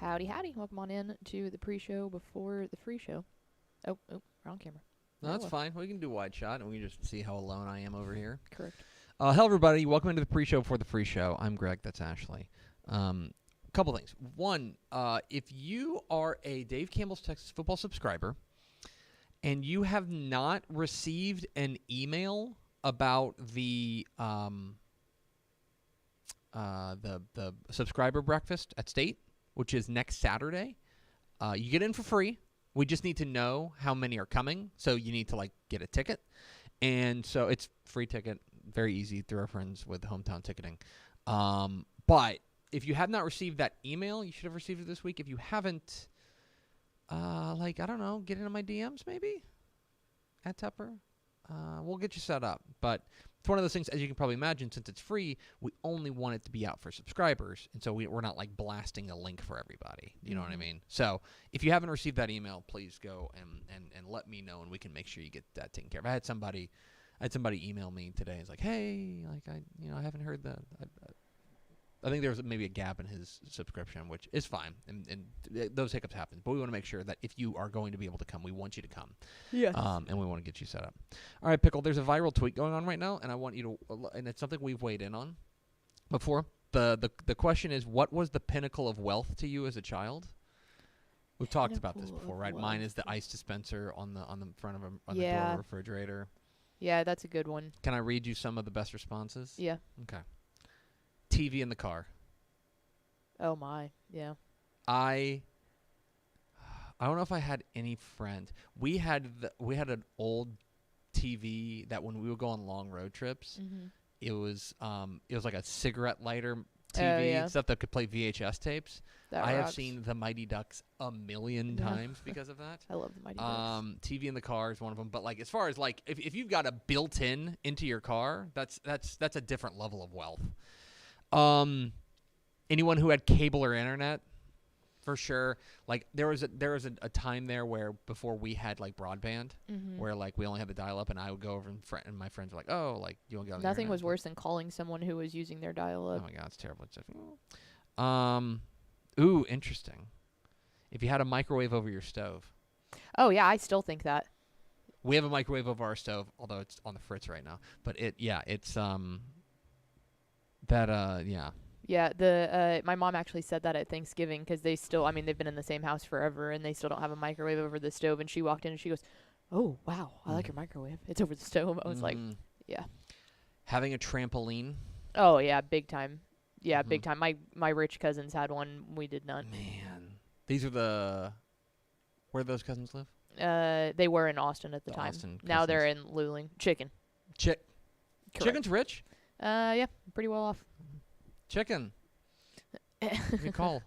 Howdy, howdy. Welcome on in to the pre-show before the free show. Oh, wrong camera. No, that's fine. We can do wide shot, and we can just see how alone I am over here. Correct. Hello, everybody. Welcome into the pre-show before the free show. I'm Greg. That's Ashley. Couple things. One, if you are a Dave Campbell's Texas Football subscriber and you have not received an email about the subscriber breakfast at State, which is next Saturday, you get in for free. We just need to know how many are coming, so you need to get a ticket. And so it's free ticket, very easy through our friends with Hometown Ticketing. But if you have not received that email, you should have received it this week. If you haven't, I don't know, get into my DMs maybe at Tepper. We'll get you set up. But it's one of those things, as you can probably imagine, since it's free, we only want it to be out for subscribers. And so we're not blasting a link for everybody. You know what I mean? So if you haven't received that email, please go and let me know, and we can make sure you get that taken care of. I had somebody email me today. It's like, hey, I haven't heard the. I think there was maybe a gap in his subscription, which is fine, and those hiccups happen. But we want to make sure that if you are going to be able to come, we want you to come. Yes. And we want to get you set up. All right, Pickle, there's a viral tweet going on right now, and I want you to, and it's something we've weighed in on before. The question is, what was the pinnacle of wealth to you as a child? We've talked about this before, right? Mine is the ice dispenser on the front of the door of a refrigerator. Yeah, that's a good one. Can I read you some of the best responses? Yeah. Okay. TV in the car. Oh my, yeah. I don't know if I had any friends. We had an old TV that when we would go on long road trips, it was like a cigarette lighter TV, stuff that could play VHS tapes. I have seen the Mighty Ducks a million times because of that. I love the Mighty Ducks. TV in the car is one of them. But as far as if you've got a built-in into your car, that's a different level of wealth. Anyone who had cable or internet, for sure. There was a time there where before we had broadband, where we only had the dial-up, and I would go over and my friends were like, oh, you want to get on the Nothing internet? was worse than calling someone who was using their dial-up. Oh my God, it's terrible. Ooh, interesting. If you had a microwave over your stove. Oh yeah, I still think that. We have a microwave over our stove, although it's on the fritz right now. But it's Yeah, my mom actually said that at Thanksgiving because they still, they've been in the same house forever and they still don't have a microwave over the stove. And she walked in and she goes, oh, wow, I like your microwave. It's over the stove. I was like, yeah. Having a trampoline. Oh, yeah, big time. Yeah, big time. My rich cousins had one. We did not. Man. These are where those cousins live? They were in Austin at the time. Now they're in Luling. Chicken. Chicken's rich? Yeah, pretty well off. Chicken. Good call.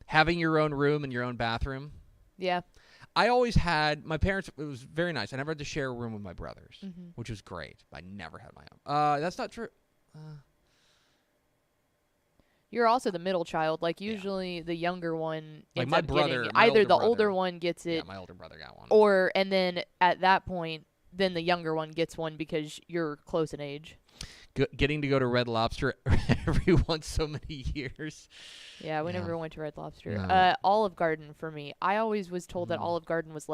Having your own room and your own bathroom. Yeah. I always had, my parents, it was very nice. I never had to share a room with my brothers, which was great. But I never had my own. That's not true. You're also the middle child. Usually the younger one ends my up brother, getting it. my Either the older older brother. one gets it. Yeah, my older brother got one. And then at that point, then the younger one gets one because you're close in age. Getting to go to Red Lobster every once so many years. Yeah, we never went to Red Lobster. No. Olive Garden for me. I always was told that Olive Garden was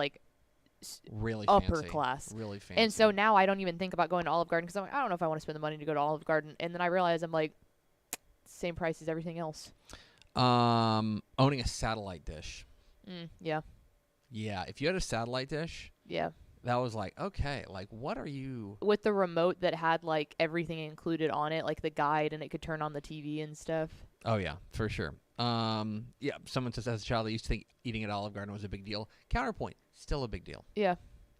really upper fancy. class. Really fancy. And so now I don't even think about going to Olive Garden because I'm like, I don't know if I want to spend the money to go to Olive Garden. And then I realize I'm like, same price as everything else. Owning a satellite dish. Yeah. Yeah, if you had a satellite dish. Yeah. That was okay, what are you? With the remote that had, everything included on it, the guide, and it could turn on the TV and stuff. Oh, yeah, for sure. Yeah, someone says, as a child, I used to think eating at Olive Garden was a big deal. Counterpoint, still a big deal. Yeah.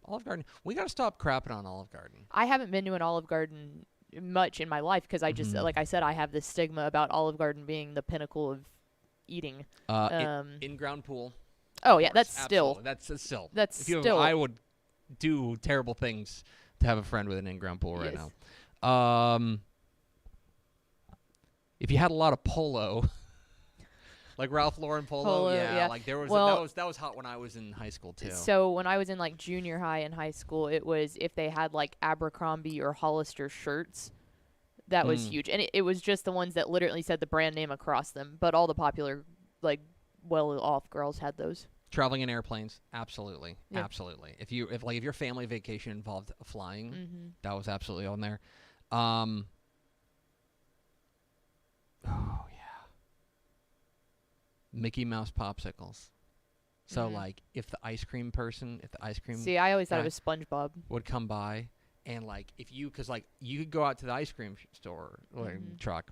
Olive Garden, we got to stop crapping on Olive Garden. I haven't been to an Olive Garden much in my life because I just, like I said, I have this stigma about Olive Garden being the pinnacle of eating. In-ground pool. Oh, yeah, that's absolutely. still. I would do terrible things to have a friend with an in-ground pool right now. If you had a lot of polo, like Ralph Lauren polo, yeah. That was hot when I was in high school too. So when I was in junior high and high school, it was if they had Abercrombie or Hollister shirts, That was huge. And it was just the ones that literally said the brand name across them. But all the popular, like, well-off girls had those. Traveling in airplanes, absolutely. Yep. Absolutely. If your family vacation involved flying, that was absolutely on there. Oh, yeah. Mickey Mouse popsicles. So, like, if the ice cream See, I always thought it was SpongeBob. would come by, and, like, because, like, you could go out to the ice cream store or truck,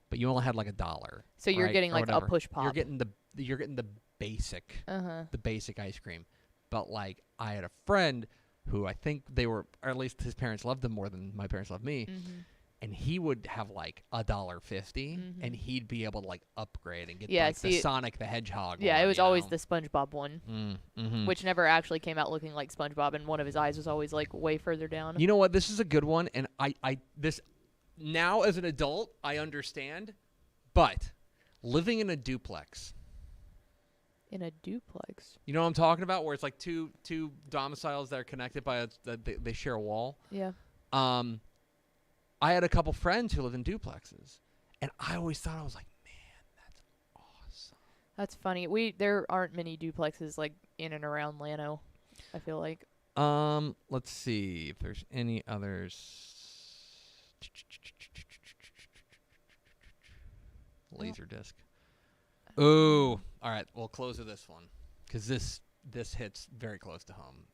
but you only had, like, $1. So you're getting, like, a push pop. You're getting the basic, the basic ice cream. But, like, I had a friend who I think or at least his parents loved him more than my parents loved me. And he would have, like, $1.50, and he'd be able to, like, upgrade and get the Sonic the Hedgehog. Yeah, one, it was always the SpongeBob one, Mm-hmm. which never actually came out looking like SpongeBob, and one of his eyes was always, like, way further down. You know what? This is a good one, and this now as an adult, I understand, but living in a duplex. In a duplex? You know what I'm talking about? Where it's, like, two domiciles that are connected by they share a wall? Yeah. I had a couple friends who lived in duplexes, and I always thought, I was like, man, that's awesome. That's funny. There aren't many duplexes, like, in and around Llano, I feel like. Let's see if there's any others. Laserdisc. Ooh. All right, we'll close with this one, because this hits very close to home.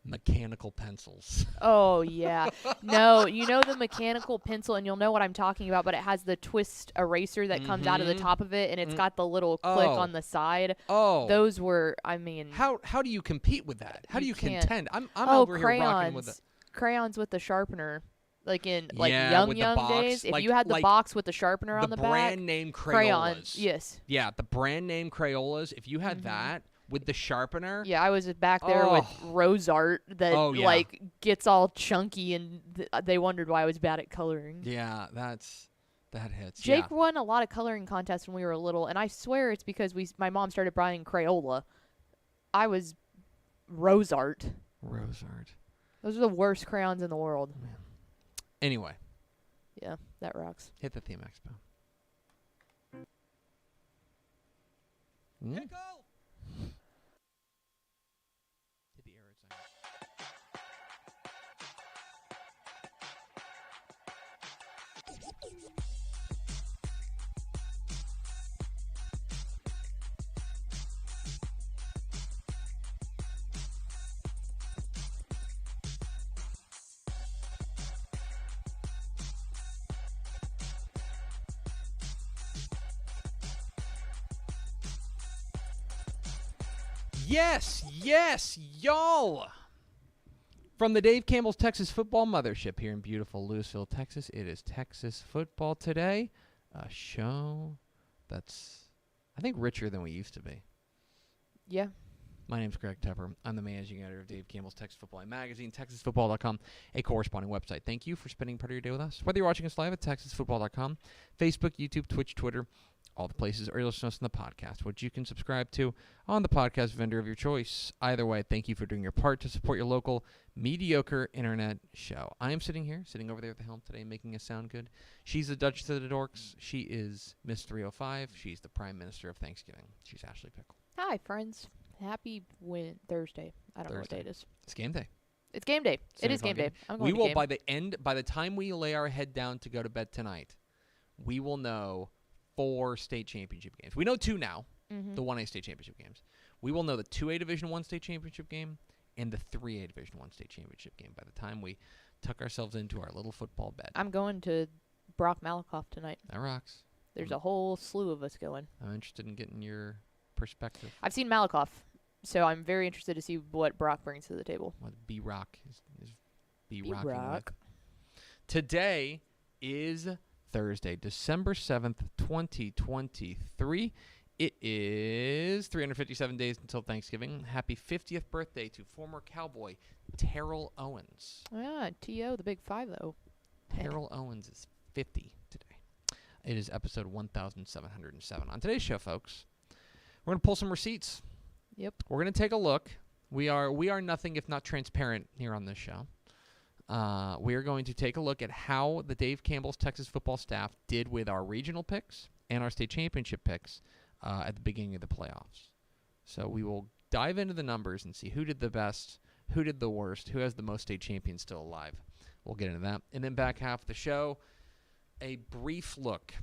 Mechanical pencils. Oh, yeah. No, you know the mechanical pencil, and you'll know what I'm talking about, but it has the twist eraser that comes out of the top of it, and it's got the little click on the side. Oh. Those were, I mean... How do you compete with that? How do you can't. contend? I'm over crayons. here rocking with it. Crayons with the sharpener. Like in with young box. days, if like, you had the box with the sharpener on the back. back. The brand name Crayolas. Crayons, yes. Yeah, the brand name Crayolas. If you had that with the sharpener. Yeah, I was back there with Rose Art that like gets all chunky, and they wondered why I was bad at coloring. Yeah, that hits. Jake won a lot of coloring contests when we were little, and I swear it's because my mom started buying Crayola. I was Rose Art. Rose Art. Those are the worst crayons in the world. Man. Anyway. Yeah, that rocks. Hit the Theme Expo. Pickle! Hit the arrow sign. Yes, y'all. From the Dave Campbell's Texas Football Mothership here in beautiful Louisville, Texas, it is Texas Football Today, a show that's, I think, richer than we used to be. Yeah. My name's Greg Tepper. I'm the managing editor of Dave Campbell's Texas Football Magazine, TexasFootball.com, a corresponding website. Thank you for spending part of your day with us. Whether you're watching us live at TexasFootball.com, Facebook, YouTube, Twitch, Twitter, all the places, or you're listening to us on the podcast, which you can subscribe to on the podcast vendor of your choice. Either way, thank you for doing your part to support your local mediocre internet show. I am sitting over there at the helm today, making us sound good. She's the Duchess of the Dorks. She is Miss 305. She's the Prime Minister of Thanksgiving. She's Ashley Pickle. Hi, friends. Happy Thursday. I don't know what day it is. It's game day. It's game day. It is game day. I'm going we will, game. by the time we lay our head down to go to bed tonight, we will know 4 state championship games. We know 2 now, the 1A state championship games. We will know the 2A Division 1 state championship game and the 3A Division 1 state championship game by the time we tuck ourselves into our little football bed. I'm going to Brock Malakoff tonight. That rocks. There's a whole slew of us going. I'm interested in getting your perspective. I've seen Malakoff, so I'm very interested to see what Brock brings to the table. What B-Rock is B-Rock. rocking with. Today is Thursday, December 7th, 2023. It is 357 days until Thanksgiving. Happy 50th birthday to former Cowboy Terrell Owens. Yeah, T.O., the big 5, though. Terrell Owens is 50 today. It is episode 1707. On today's show, folks, we're going to pull some receipts. Yep. We're going to take a look. We are nothing if not transparent here on this show. we are going to take a look at how the Dave Campbell's Texas football staff did with our regional picks and our state championship picks at the beginning of the playoffs. So we will dive into the numbers and see who did the best, who did the worst, who has the most state champions still alive. We'll get into that. And then back half of the show, a brief look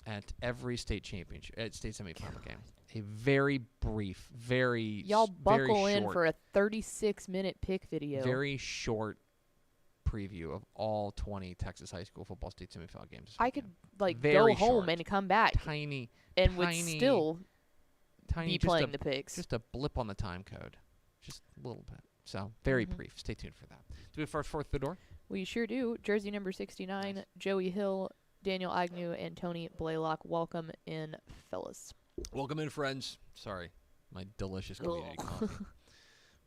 at every state championship, state semifinal game. A very brief, Y'all buckle in for a 36-minute pick video. Very short preview of all 20 Texas high school football state semifinal games. I could go home and come back would still be playing the picks. Just a blip on the time code. Just a little bit. So very brief. Stay tuned for that. Do we have first fourth the door? We sure do. Jersey number 69, nice. Joey Hill, Daniel Agnew, and Tony Blaylock. Welcome in, fellas. Welcome in, friends. Sorry, my delicious community coffee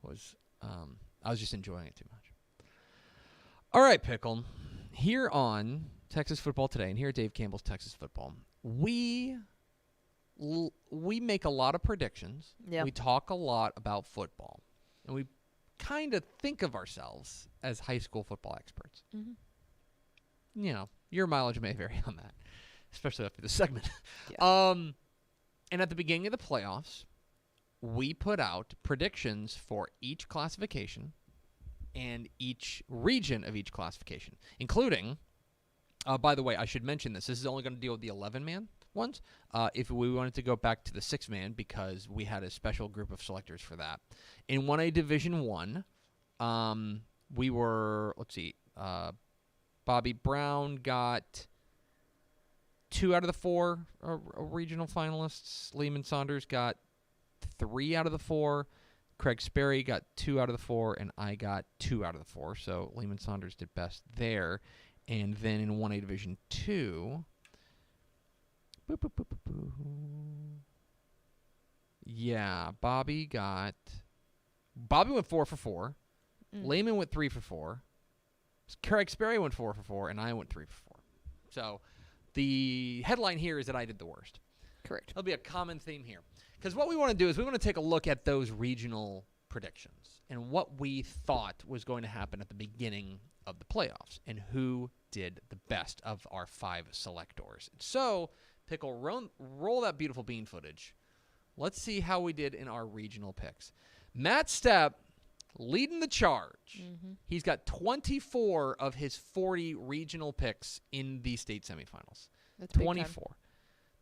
was. I was just enjoying it too much. All right, Pickle. Here on Texas Football Today, and here at Dave Campbell's Texas Football, we make a lot of predictions. Yep. We talk a lot about football, and we kind of think of ourselves as high school football experts. Mm-hmm. You know, your mileage may vary on that, especially after the segment. Yeah. And at the beginning of the playoffs, we put out predictions for each classification and each region of each classification, including, by the way, I should mention this. This is only going to deal with the 11-man ones. If we wanted to go back to the 6-man, because we had a special group of selectors for that. In 1A Division I, we were, Bobby Brown got 2 out of the 4 regional finalists. Lehman Saunders got 3 out of the 4. Craig Sperry got 2 out of the 4, and I got 2 out of the 4. So Lehman Saunders did best there. And then in 1A Division II, yeah, Bobby went 4 for 4. Lehman went 3 for 4. Craig Sperry went 4 for 4, and I went 3 for 4. So the headline here is that I did the worst. Correct. There'll be a common theme here. Because what we want to do is we want to take a look at those regional predictions and what we thought was going to happen at the beginning of the playoffs and who did the best of our 5 selectors. So, Pickle, roll that beautiful bean footage. Let's see how we did in our regional picks. Matt Stepp leading the charge. Mm-hmm. He's got 24 of his 40 regional picks in the state semifinals. That's 24.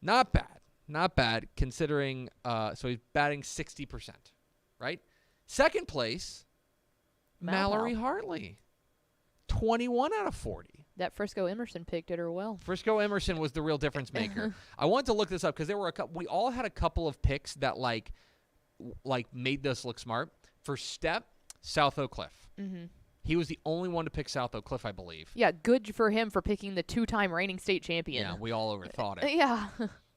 Not bad. Not bad considering, so he's batting 60%, right? Second place, Mallory Hartley. 21 out of 40. That Frisco Emerson pick did her well. Frisco Emerson was the real difference maker. I wanted to look this up because there were we all had a couple of picks that like made us look smart. For Stepp, South Oak Cliff. Mm-hmm. He was the only one to pick South Oak Cliff, I believe. Yeah, good for him for picking the 2-time reigning state champion. Yeah, we all overthought it. Yeah.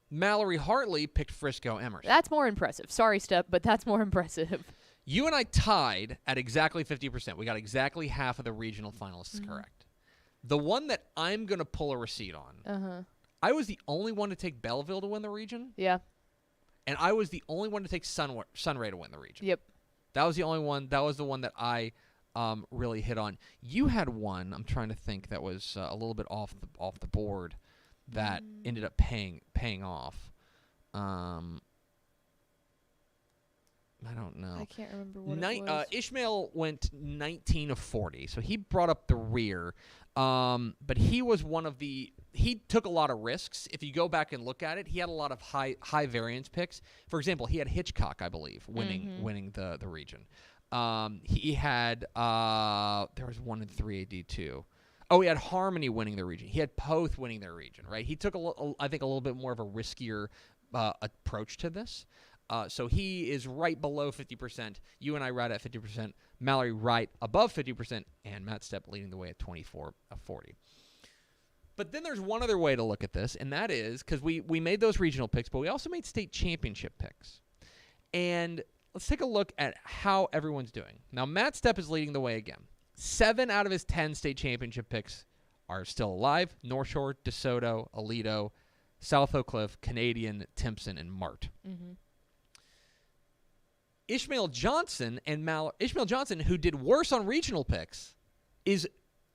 Mallory Hartley picked Frisco Emerson. That's more impressive. Sorry, Stepp, but that's more impressive. You and I tied at exactly 50%. We got exactly half of the regional finalists correct. The one that I'm going to pull a receipt on, I was the only one to take Belleville to win the region. Yeah. And I was the only one to take Sunray to win the region. Yep. That was the only one. That was the one that I really hit on. You had one, I'm trying to think, that was a little bit off the board that ended up paying off. I don't know. I can't remember what it was. Ishmael went 19 of 40, so he brought up the rear. But he was he took a lot of risks. If you go back and look at it, he had a lot of high variance picks. For example, he had Hitchcock, I believe, winning the region. He had there was 1 in 3 AD2. Oh, he had Harmony winning the region. He had Poth winning their region, right? He took I think a little bit more of a riskier approach to this. So he is right below 50%. You and I right at 50%. Mallory right above 50%. And Matt Stepp leading the way at 24 of 40. But then there's one other way to look at this, and that is because we made those regional picks, but we also made state championship picks. And let's take a look at how everyone's doing. Now, Matt Stepp is leading the way again. 7 out of his 10 state championship picks are still alive. Northshore, DeSoto, Aledo, South Oak Cliff, Canadian, Timpson, and Mart. Mm-hmm. Ishmael Johnson, who did worse on regional picks, is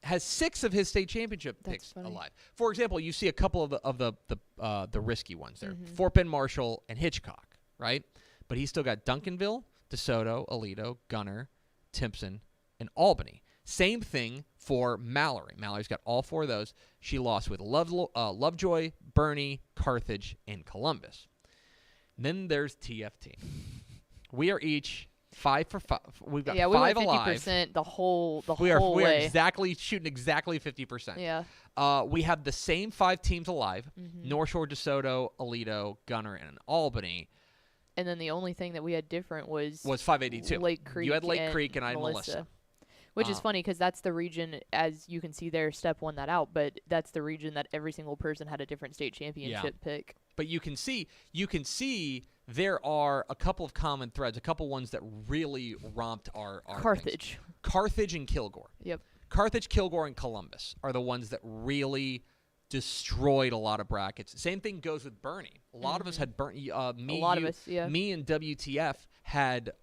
has 6 of his state championship picks alive. For example, you see a couple of the risky ones there. Fort Bend Marshall and Hitchcock, right? But he's still got Duncanville, DeSoto, Aledo, Gunner, Timpson, and Albany. Same thing for Mallory. Mallory's got all 4 of those. She lost with Lovejoy, Bernie, Carthage, and Columbus. And then there's TFT. We are each 5 for 5. We've got 5 alive. 50% the whole we are way. Shooting exactly 50%. Yeah. We have the same 5 teams alive: Northshore, DeSoto, Aledo, Gunner, and Albany. And then the only thing that we had different was 582. Lake Creek. You had Lake Creek, and I had Melissa. Which is funny because that's the region, as you can see there, Step won that out, but that's the region that every single person had a different state championship pick. But you can see there are a couple of common threads, a couple ones that really romped our Carthage. Things. Carthage and Kilgore. Yep. Carthage, Kilgore, and Columbus are the ones that really destroyed a lot of brackets. Same thing goes with Bernie. A lot of us had Bernie. Me and WTF had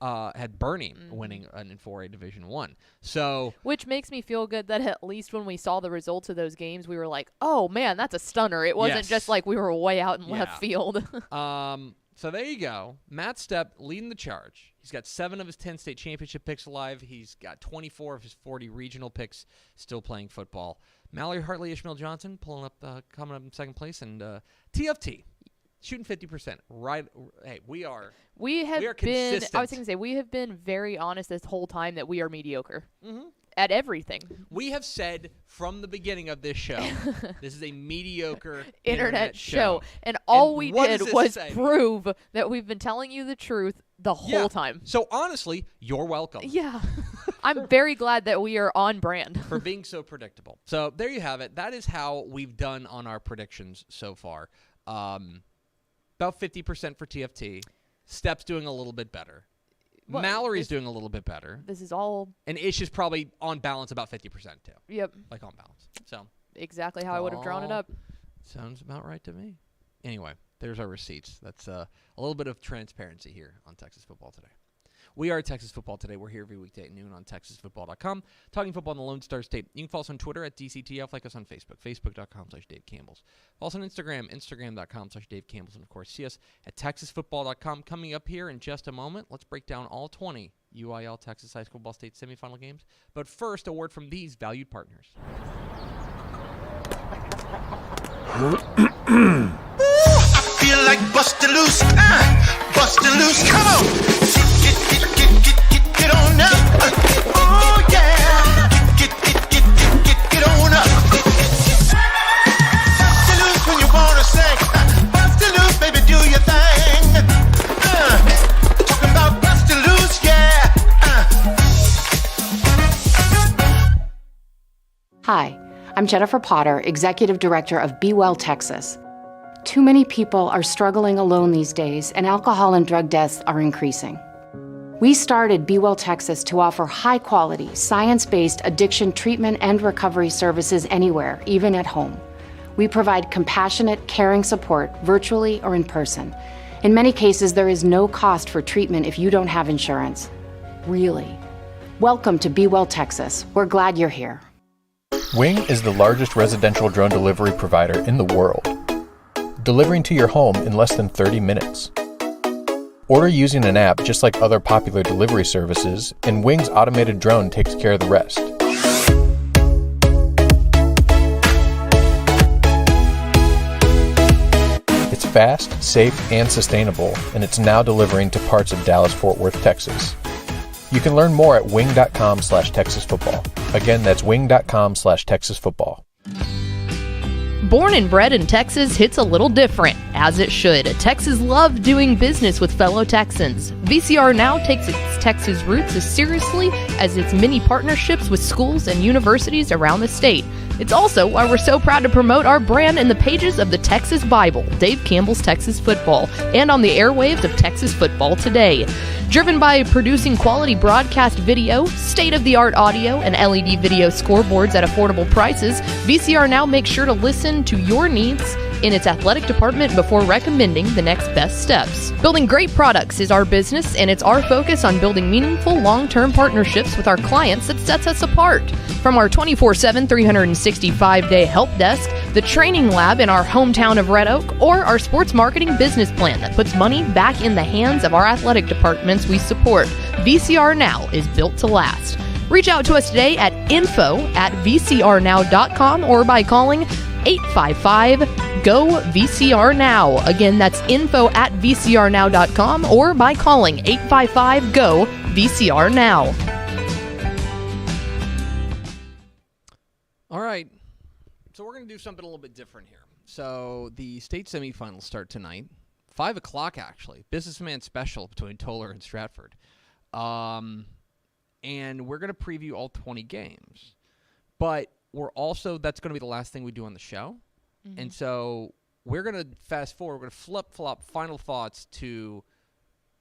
Bernie winning in 4A Division 1. So, which makes me feel good that at least when we saw the results of those games, we were like, "Oh man, that's a stunner." It wasn't just like we were way out in left field. So there you go. Matt Stepp leading the charge. He's got 7 of his 10 state championship picks alive. He's got 24 of his 40 regional picks still playing football. Mallory Hartley, Ishmael Johnson coming up in second place, and TFT shooting 50%. Right? Hey, we are consistent. I was going to say we have been very honest this whole time that we are mediocre at everything. We have said from the beginning of this show, this is a mediocre internet show, and all we did was prove that we've been telling you the truth the whole time. So honestly, you're welcome. Yeah. I'm very glad that we are on brand. For being so predictable. So there you have it. That is how we've done on our predictions so far. About 50% for TFT. Stepp's doing a little bit better. Well, Mallory's doing a little bit better. This is all... And Ish is probably on balance about 50% too. Yep. Like on balance. So exactly how I would have drawn it up. Sounds about right to me. Anyway, there's our receipts. That's a little bit of transparency here on Texas Football Today. We are Texas Football Today. We're here every weekday at noon on TexasFootball.com. Talking football in the Lone Star State. You can follow us on Twitter at DCTF. Like us on Facebook. Facebook.com/Dave Campbell's. Follow us on Instagram. Instagram.com/Dave Campbell's. And, of course, see us at TexasFootball.com. Coming up here in just a moment, let's break down all 20 UIL Texas High School Ball State semifinal games. But first, a word from these valued partners. I feel like bustin' loose. Bustin' loose. Come on. Get on up. Oh, yeah. Get on up. Bustin' loose when you wanna sing. Bustin' loose, baby, do your thing. Talking about bustin' loose, yeah. Hi, I'm Jennifer Potter, Executive Director of Be Well Texas. Too many people are struggling alone these days, and alcohol and drug deaths are increasing. We started Be Well Texas to offer high-quality, science-based addiction treatment and recovery services anywhere, even at home. We provide compassionate, caring support virtually or in person. In many cases, there is no cost for treatment if you don't have insurance. Really. Welcome to Be Well Texas. We're glad you're here. Wing is the largest residential drone delivery provider in the world, delivering to your home in less than 30 minutes. Order using an app just like other popular delivery services, and Wing's automated drone takes care of the rest. It's fast, safe, and sustainable, and it's now delivering to parts of Dallas-Fort Worth, Texas. You can learn more at wing.com/TexasFootball. Again, that's wing.com/TexasFootball. Born and bred in Texas hits a little different, as it should. Texas loves doing business with fellow Texans. VCR now takes its Texas roots as seriously as its many partnerships with schools and universities around the state. It's also why we're so proud to promote our brand in the pages of the Texas Bible, Dave Campbell's Texas Football, and on the airwaves of Texas Football Today. Driven by producing quality broadcast video, state-of-the-art audio, and LED video scoreboards at affordable prices, VCR now makes sure to listen to your needs in its athletic department before recommending the next best steps. Building great products is our business, and it's our focus on building meaningful long-term partnerships with our clients that sets us apart. From our 24/7, 365-day help desk, the training lab in our hometown of Red Oak, or our sports marketing business plan that puts money back in the hands of our athletic departments we support, VCR Now is built to last. Reach out to us today at info@vcrnow.com or by calling 855-GO-VCR-NOW. Again, that's info@vcrnow.com or by calling 855-GO-VCR-NOW. All right. So we're going to do something a little bit different here. So the state semifinals start tonight, 5 o'clock actually. Businessman special between Toller and Stratford. And we're going to preview all 20 games. But that's going to be the last thing we do on the show. Mm-hmm. And so we're going to fast forward. We're going to flip-flop final thoughts to,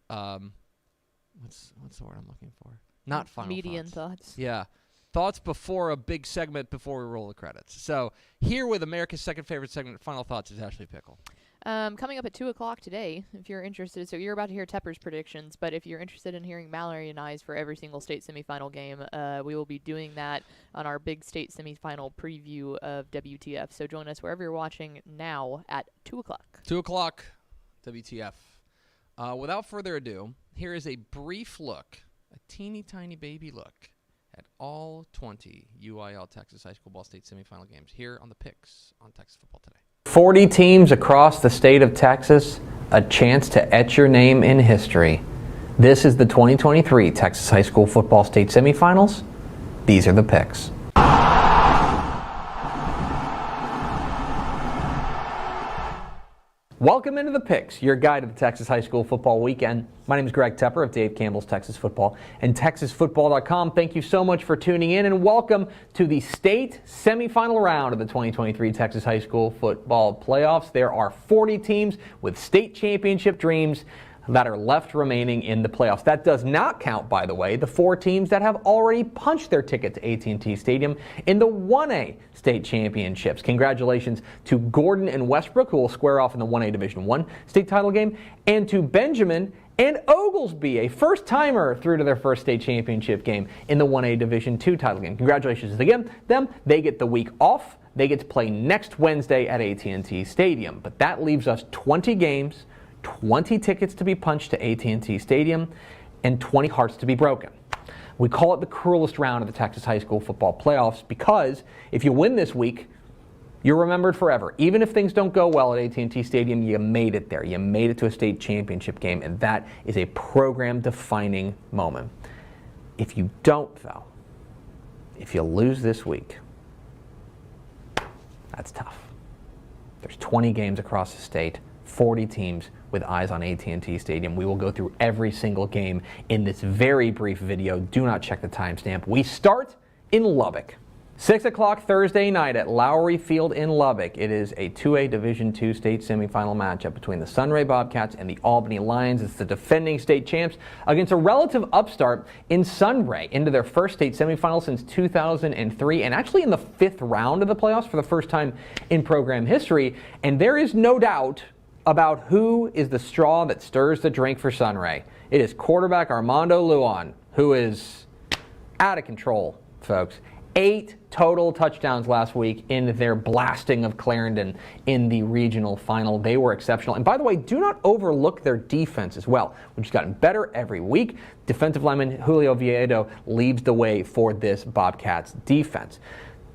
what's the word I'm looking for? Not final Median thoughts. Yeah. Thoughts before a big segment before we roll the credits. So here with America's second favorite segment, Final Thoughts, is Ashley Pickle. Coming up at 2 o'clock today, if you're interested. So you're about to hear Tepper's predictions, but if you're interested in hearing Mallory and I's for every single state semifinal game, we will be doing that on our big state semifinal preview of WTF. So join us wherever you're watching now at 2 o'clock. 2 o'clock, WTF. Without further ado, here is a brief look, a teeny tiny baby look, at all 20 UIL Texas High School Ball State semifinal games here on the Picks on Texas Football Today. 40 teams across the state of Texas, a chance to etch your name in history. This is the 2023 Texas High School Football State Semifinals. These are the picks. Welcome into the Picks, your guide to the Texas High School football weekend. My name is Greg Tepper of Dave Campbell's Texas Football and TexasFootball.com. Thank you so much for tuning in, and welcome to the state semifinal round of the 2023 Texas High School football playoffs. There are 40 teams with state championship dreams that are left remaining in the playoffs. That does not count, by the way, the 4 teams that have already punched their ticket to AT&T Stadium in the 1A state championships. Congratulations to Gordon and Westbrook, who will square off in the 1A Division I state title game, and to Benjamin and Oglesby, a first-timer through to their first state championship game in the 1A Division II title game. Congratulations to them. They get the week off. They get to play next Wednesday at AT&T Stadium. But that leaves us 20 games, 20 tickets to be punched to AT&T Stadium, and 20 hearts to be broken. We call it the cruelest round of the Texas High School football playoffs because if you win this week, you're remembered forever. Even if things don't go well at AT&T Stadium, you made it there. You made it to a state championship game, and that is a program-defining moment. If you don't, though, if you lose this week, that's tough. There's 20 games across the state, 40 teams with eyes on AT&T Stadium. We will go through every single game in this very brief video. Do not check the timestamp. We start in Lubbock. 6 o'clock Thursday night at Lowry Field in Lubbock. It is a 2A Division II state semifinal matchup between the Sunray Bobcats and the Albany Lions. It's the defending state champs against a relative upstart in Sunray into their first state semifinal since 2003, and actually in the 5th round of the playoffs for the first time in program history. And there is no doubt about who is the straw that stirs the drink for Sunray. It is quarterback Armando Luan, who is out of control, folks. 8 total touchdowns last week in their blasting of Clarendon in the regional final. They were exceptional. And by the way, do not overlook their defense as well, which has gotten better every week. Defensive lineman Julio Viedo leads the way for this Bobcats defense.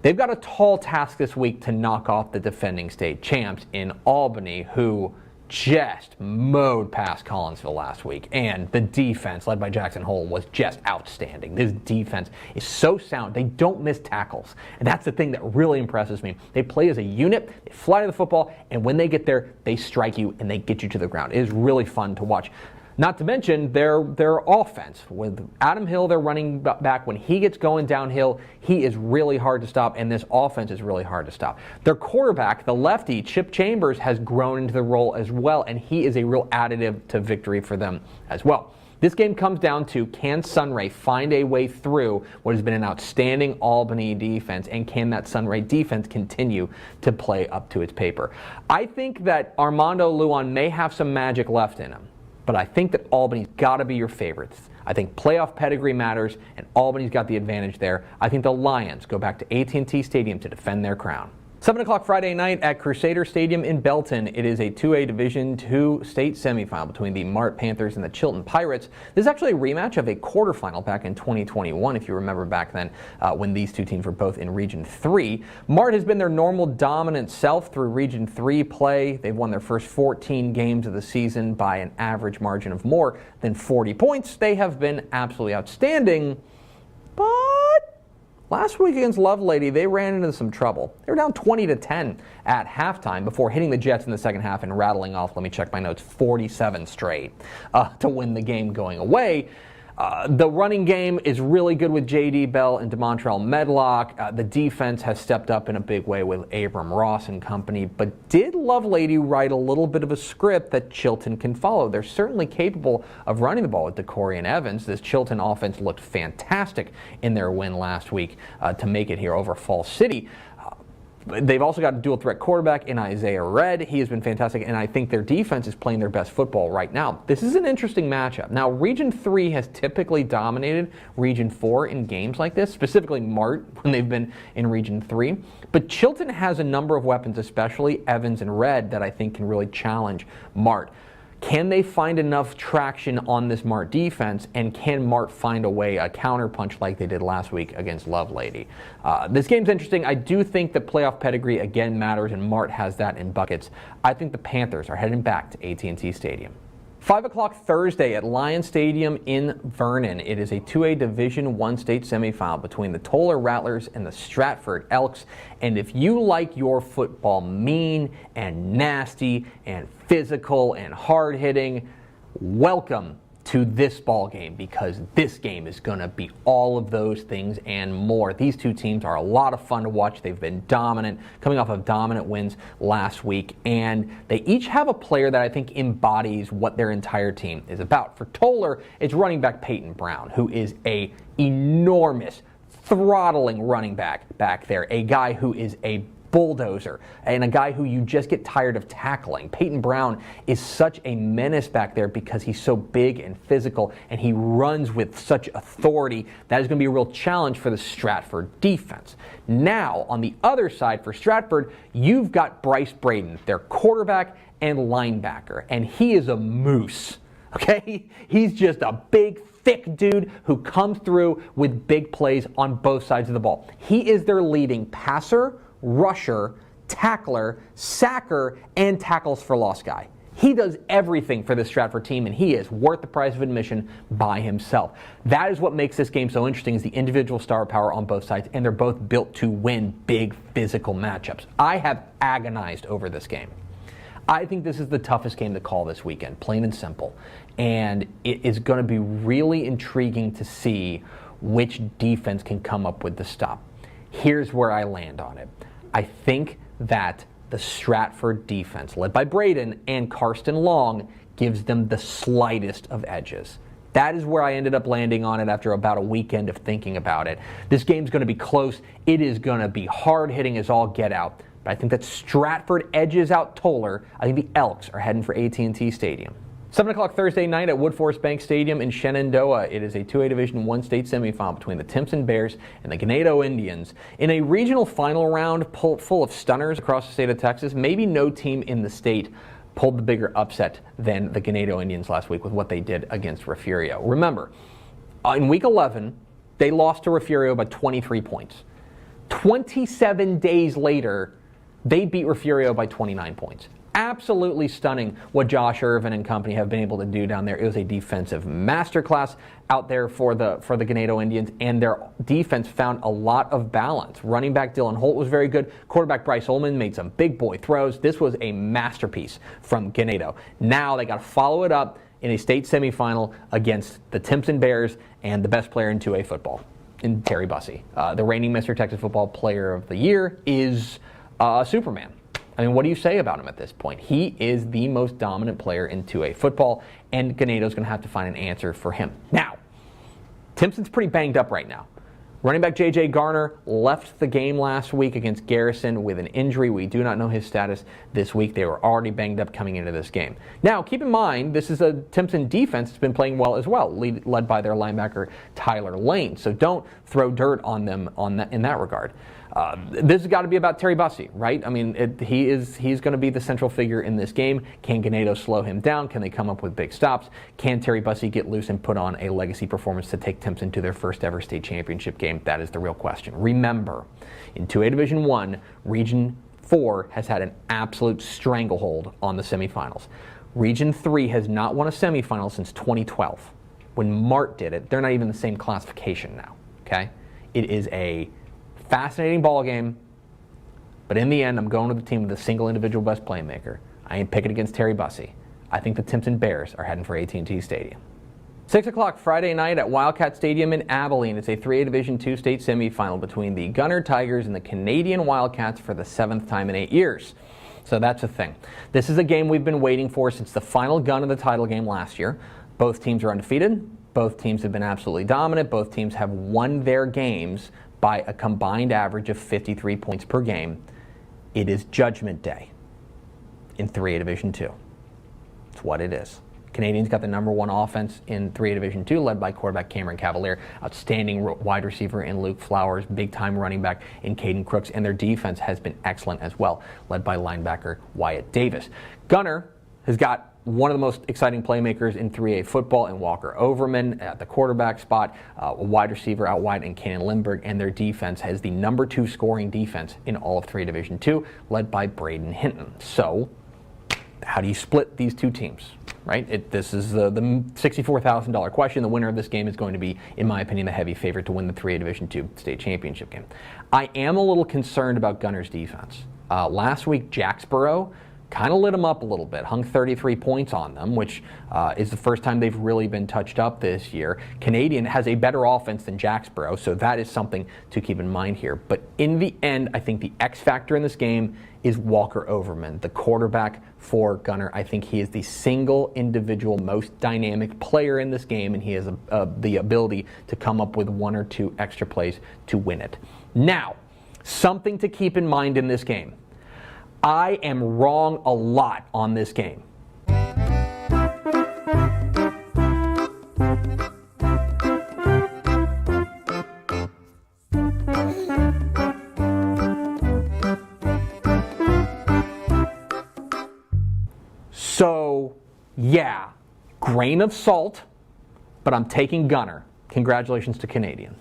They've got a tall task this week to knock off the defending state champs in Albany, who just mowed past Collinsville last week. And the defense, led by Jackson Holm, was just outstanding. This defense is so sound. They don't miss tackles. And that's the thing that really impresses me. They play as a unit, they fly to the football, and when they get there, they strike you and they get you to the ground. It is really fun to watch. Not to mention their offense. With Adam Hill, their running back, when he gets going downhill, he is really hard to stop, and this offense is really hard to stop. Their quarterback, the lefty, Chip Chambers, has grown into the role as well, and he is a real additive to victory for them as well. This game comes down to, can Sunray find a way through what has been an outstanding Albany defense, and can that Sunray defense continue to play up to its paper? I think that Armando Luan may have some magic left in him, but I think that Albany's got to be your favorites. I think playoff pedigree matters, and Albany's got the advantage there. I think the Lions go back to AT&T Stadium to defend their crown. 7 o'clock Friday night at Crusader Stadium in Belton. It is a 2A Division II state semifinal between the Mart Panthers and the Chilton Pirates. This is actually a rematch of a quarterfinal back in 2021, if you remember back then when these two teams were both in Region 3. Mart has been their normal dominant self through Region 3 play. They've won their first 14 games of the season by an average margin of more than 40 points. They have been absolutely outstanding, but last week against Lovelady, they ran into some trouble. They were down 20-10 at halftime before hitting the Jets in the second half and rattling off, let me check my notes, 47 straight to win the game going away. The running game is really good with J.D. Bell and DeMontrell Medlock. The defense has stepped up in a big way with Abram Ross and company. But did Lovelady write a little bit of a script that Chilton can follow? They're certainly capable of running the ball with DeCorian Evans. This Chilton offense looked fantastic in their win last week to make it here over Falls City. They've also got a dual threat quarterback in Isaiah Red. He has been fantastic, and I think their defense is playing their best football right now. This is an interesting matchup. Now, Region 3 has typically dominated Region 4 in games like this, specifically Mart when they've been in Region 3. But Chilton has a number of weapons, especially Evans and Red, that I think can really challenge Mart. Can they find enough traction on this Mart defense, and can Mart find a way, a counterpunch like they did last week against Lovelady? This game's interesting. I do think that playoff pedigree again matters, and Mart has that in buckets. I think the Panthers are heading back to AT&T Stadium. 5 o'clock Thursday at Lion Stadium in Vernon. It is a 2A Division I state semifinal between the Toller Rattlers and the Stratford Elks. And if you like your football mean and nasty and physical and hard-hitting, welcome to this ball game, because this game is going to be all of those things and more. These two teams are a lot of fun to watch. They've been dominant, coming off of dominant wins last week, and they each have a player that I think embodies what their entire team is about. For Toller, it's running back Peyton Brown, who is a enormous, throttling running back there, a guy who is a bulldozer, and a guy who you just get tired of tackling. Peyton Brown is such a menace back there because he's so big and physical, and he runs with such authority. That is going to be a real challenge for the Stratford defense. Now, on the other side for Stratford, you've got Bryce Braden, their quarterback and linebacker, and he is a moose. Okay? He's just a big, thick dude who comes through with big plays on both sides of the ball. He is their leading passer, rusher, tackler, sacker, and tackles for loss guy. He does everything for the Stratford team, and he is worth the price of admission by himself. That is what makes this game so interesting, is the individual star power on both sides, and they're both built to win big physical matchups. I have agonized over this game. I think this is the toughest game to call this weekend, plain and simple. And it is going to be really intriguing to see which defense can come up with the stop. Here's where I land on it. I think that the Stratford defense, led by Braden and Karsten Long, gives them the slightest of edges. That is where I ended up landing on it after about a weekend of thinking about it. This game's going to be close. It is going to be hard-hitting as all get out. But I think that Stratford edges out Toller. I think the Elks are heading for AT&T Stadium. 7 o'clock Thursday night at Woodforest Bank Stadium in Shenandoah. It is a 2A Division I state semifinal between the Timpson Bears and the Gado Indians. In a regional final round full of stunners across the state of Texas, maybe no team in the state pulled the bigger upset than the Gado Indians last week with what they did against Refugio. Remember, in Week 11, they lost to Refugio by 23 points. 27 days later, they beat Refugio by 29 points. Absolutely stunning what Josh Irvin and company have been able to do down there. It was a defensive masterclass out there for the Gado Indians, and their defense found a lot of balance. Running back Dylan Holt was very good. Quarterback Bryce Ullman made some big boy throws. This was a masterpiece from Gado. Now they got to follow it up in a state semifinal against the Timpson Bears and the best player in 2A football, in Terry Bussey. The reigning Mr. Texas Football Player of the Year is Superman. I mean, what do you say about him at this point? He is the most dominant player in 2A football, and Ganedo's going to have to find an answer for him. Now, Timpson's pretty banged up right now. Running back J.J. Garner left the game last week against Garrison with an injury. We do not know his status this week. They were already banged up coming into this game. Now, keep in mind, this is a Timpson defense that's been playing well as well, led by their linebacker Tyler Lane. So don't throw dirt on them in that regard. This has got to be about Terry Bussey, right? I mean, he's going to be the central figure in this game. Can Gado slow him down? Can they come up with big stops? Can Terry Bussey get loose and put on a legacy performance to take Timpson to their first ever state championship game? That is the real question. Remember, in 2A Division I, Region 4 has had an absolute stranglehold on the semifinals. Region 3 has not won a semifinal since 2012. When Mart did it, they're not even the same classification now, okay? It is a fascinating ball game, but in the end, I'm going to the team with the single individual best playmaker. I ain't picking against Terry Bussey. I think the Timpson Bears are heading for AT&T Stadium. 6 o'clock Friday night at Wildcat Stadium in Albany. It's a 3A Division II state semifinal between the Gunner Tigers and the Canadian Wildcats for the 7th time in 8 years. So that's a thing. This is a game we've been waiting for since the final gun of the title game last year. Both teams are undefeated. Both teams have been absolutely dominant. Both teams have won their games by a combined average of 53 points per game. It is Judgment Day in 3A Division II. It's what it is. Canadians got the #1 offense in 3A Division II, led by quarterback Cameron Cavalier, outstanding wide receiver in Luke Flowers, big-time running back in Caden Crooks, and their defense has been excellent as well, led by linebacker Wyatt Davis. Gunner has got one of the most exciting playmakers in 3A football in Walker Overman at the quarterback spot, a wide receiver out wide in Cannon Lindbergh, and their defense has the #2 scoring defense in all of 3A Division II, led by Braden Hinton. So, how do you split these two teams, right? This is the $64,000 question. The winner of this game is going to be, in my opinion, the heavy favorite to win the 3A Division II state championship game. I am a little concerned about Gunner's defense. Last week, Jacksboro kind of lit them up a little bit, hung 33 points on them, which is the first time they've really been touched up this year. Canadian has a better offense than Jacksboro, so that is something to keep in mind here. But in the end, I think the X factor in this game is Walker Overman, the quarterback for Gunner. I think he is the single individual most dynamic player in this game, and he has the ability to come up with 1 or 2 extra plays to win it. Now, something to keep in mind in this game. I am wrong a lot on this game. So, yeah, grain of salt, but I'm taking Gunner. Congratulations to Canadian.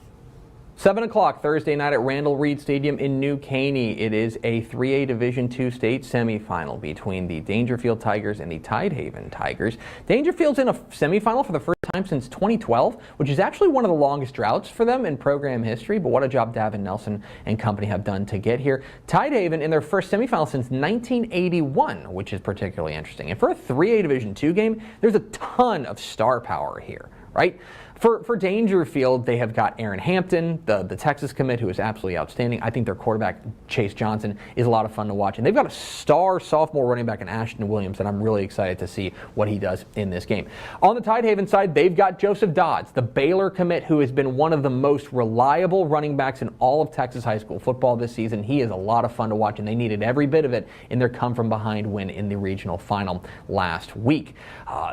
7 o'clock Thursday night at Randall Reed Stadium in New Caney. It is a 3A Division II state semifinal between the Dangerfield Tigers and the Tidehaven Tigers. Dangerfield's in a semifinal for the first time since 2012, which is actually one of the longest droughts for them in program history, but what a job Davin Nelson and company have done to get here. Tidehaven in their first semifinal since 1981, which is particularly interesting. And for a 3A Division II game, there's a ton of star power here, right? For Dangerfield, they have got Aaron Hampton, the Texas commit, who is absolutely outstanding. I think their quarterback, Chase Johnson, is a lot of fun to watch. And they've got a star sophomore running back in Ashton Williams, and I'm really excited to see what he does in this game. On the Tidehaven side, they've got Joseph Dodds, the Baylor commit, who has been one of the most reliable running backs in all of Texas high school football this season. He is a lot of fun to watch, and they needed every bit of it in their come-from-behind win in the regional final last week.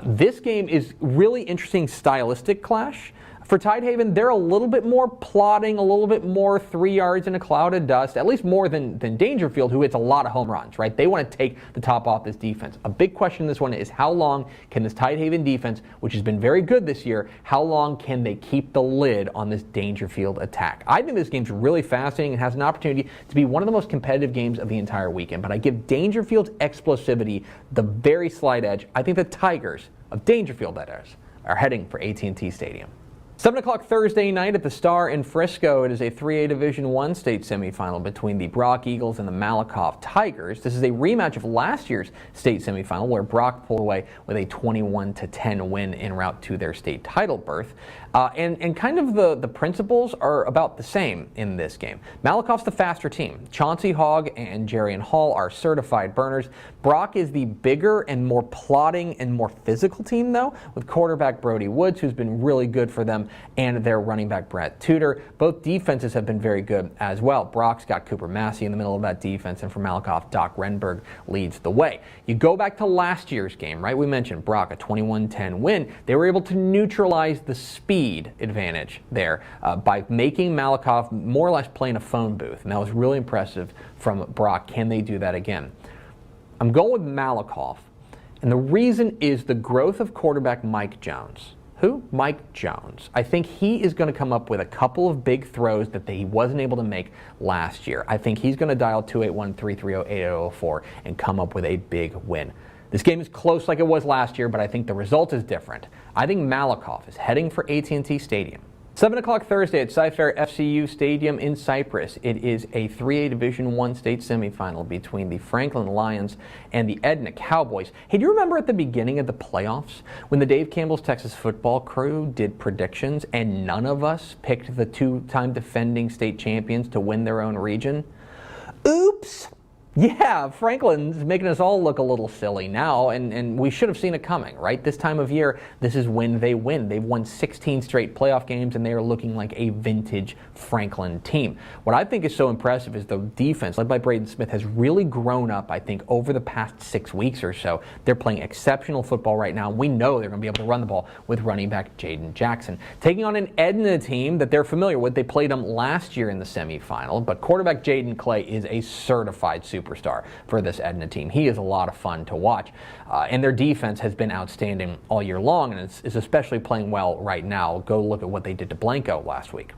This game is really interesting stylistic clash. For Tidehaven, they're a little bit more plodding, a little bit more 3 yards in a cloud of dust, at least more than Dangerfield, who hits a lot of home runs, right? They want to take the top off this defense. A big question in this one is how long can this Tidehaven defense, which has been very good this year, how long can they keep the lid on this Dangerfield attack? I think this game's really fascinating and has an opportunity to be one of the most competitive games of the entire weekend, but I give Dangerfield's explosivity the very slight edge. I think the Tigers of Dangerfield, that is, are heading for AT&T Stadium. 7 o'clock Thursday night at the Star in Frisco. It is a 3A Division I state semifinal between the Brock Eagles and the Malakoff Tigers. This is a rematch of last year's state semifinal where Brock pulled away with a 21-10 win en route to their state title berth. And kind of the principles are about the same in this game. Malakoff's the faster team. Chauncey Hogg and Jerian Hall are certified burners. Brock is the bigger and more plodding and more physical team, though, with quarterback Brody Woods, who's been really good for them, and their running back Brett Tudor. Both defenses have been very good as well. Brock's got Cooper Massey in the middle of that defense, and for Malakoff, Doc Renberg leads the way. You go back to last year's game, right? We mentioned Brock, a 21-10 win. They were able to neutralize the speed advantage there by making Malakoff more or less play in a phone booth, and that was really impressive from Brock. Can they do that again? I'm going with Malakoff, and the reason is the growth of quarterback Mike Jones. Who? Mike Jones. I think he is going to come up with a couple of big throws that he wasn't able to make last year. I think he's going to dial 281-330-8004 and come up with a big win. This game is close like it was last year, but I think the result is different. I think Malakoff is heading for AT&T Stadium. 7 o'clock Thursday at Cy-Fair FCU Stadium in Cypress. It is a 3A Division I state semifinal between the Franklin Lions and the Edna Cowboys. Hey, do you remember at the beginning of the playoffs when the Dave Campbell's Texas football crew did predictions and none of us picked the two-time defending state champions to win their own region? Oops! Yeah, Franklin's making us all look a little silly now, and we should have seen it coming, right? This time of year, this is when they win. They've won 16 straight playoff games, and they are looking like a vintage Franklin team. What I think is so impressive is the defense, led by Braden Smith, has really grown up, I think, over the past 6 weeks or so. They're playing exceptional football right now. We know they're going to be able to run the ball with running back Jaden Jackson. Taking on an Edna team that they're familiar with. They played them last year in the semifinal, but quarterback Jaden Clay is a certified superstar for this Edna team. He is a lot of fun to watch, and their defense has been outstanding all year long, and is especially playing well right now. Go look at what they did to Blanco last week.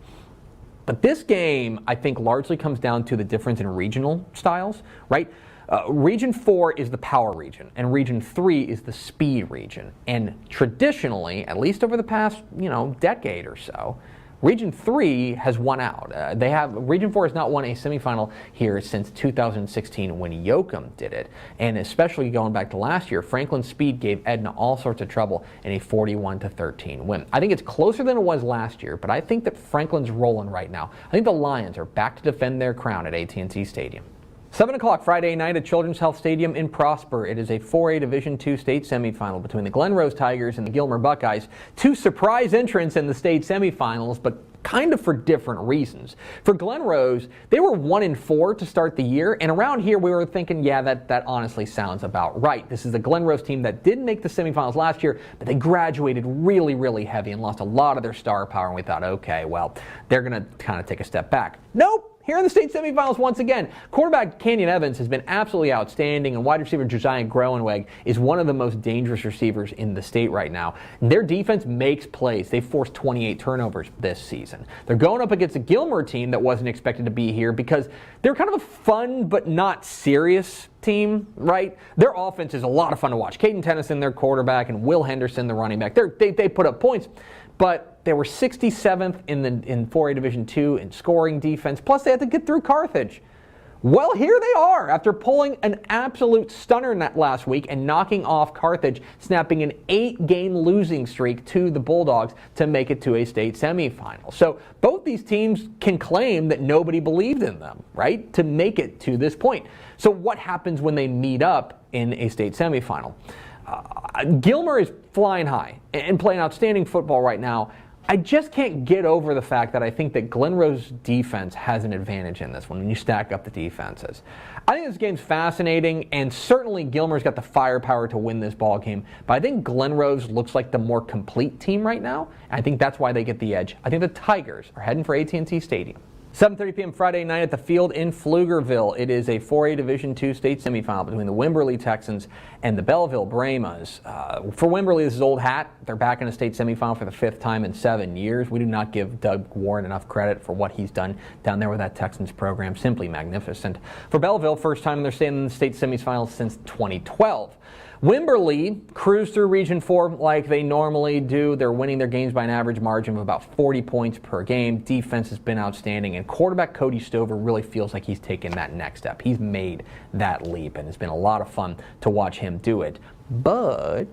But this game, I think, largely comes down to the difference in regional styles, right? Region 4 is the power region, and Region 3 is the speed region. And traditionally, at least over the past, decade or so, Region 3 has won out. Region 4 has not won a semifinal here since 2016 when Yoakum did it. And especially going back to last year, Franklin Speed gave Edna all sorts of trouble in a 41-13 win. I think it's closer than it was last year, but I think that Franklin's rolling right now. I think the Lions are back to defend their crown at AT&T Stadium. 7 o'clock Friday night at Children's Health Stadium in Prosper. It is a 4A Division II state semifinal between the Glen Rose Tigers and the Gilmer Buckeyes. Two surprise entrants in the state semifinals, but kind of for different reasons. For Glen Rose, they were 1-4 to start the year, and around here we were thinking, yeah, that honestly sounds about right. This is the Glen Rose team that didn't make the semifinals last year, but they graduated really, really heavy and lost a lot of their star power, and we thought, okay, well, they're going to kind of take a step back. Nope. Here in the state semifinals once again, quarterback Canyon Evans has been absolutely outstanding, and wide receiver Josiah Groenweg is one of the most dangerous receivers in the state right now. Their defense makes plays. They've forced 28 turnovers this season. They're going up against a Gilmer team that wasn't expected to be here because they're kind of a fun but not serious team, right? Their offense is a lot of fun to watch. Caden Tennyson, their quarterback, and Will Henderson, the running back. They put up points, but they were 67th in 4A Division II in scoring defense, plus they had to get through Carthage. Well, here they are after pulling an absolute stunner last week and knocking off Carthage, snapping an 8-game losing streak to the Bulldogs to make it to a state semifinal. So both these teams can claim that nobody believed in them, right, to make it to this point. So what happens when they meet up in a state semifinal? Gilmer is flying high and playing outstanding football right now. I just can't get over the fact that I think that Glen Rose defense has an advantage in this one when you stack up the defenses. I think this game's fascinating, and certainly Gilmer's got the firepower to win this ball game, but I think Glen Rose looks like the more complete team right now, and I think that's why they get the edge. I think the Tigers are heading for AT&T Stadium. 7:30 p.m. Friday night at the field in Pflugerville. It is a 4A Division II state semifinal between the Wimberly Texans and the Belleville Brahmas. For Wimberly, this is old hat. They're back in a state semifinal for the 5th time in 7 years. We do not give Doug Warren enough credit for what he's done down there with that Texans program. Simply magnificent. For Belleville, first time they're staying in the state semifinals since 2012. Wimberly cruised through Region 4 like they normally do. They're winning their games by an average margin of about 40 points per game. Defense has been outstanding, and quarterback Cody Stover really feels like he's taken that next step. He's made that leap, and it's been a lot of fun to watch him do it. But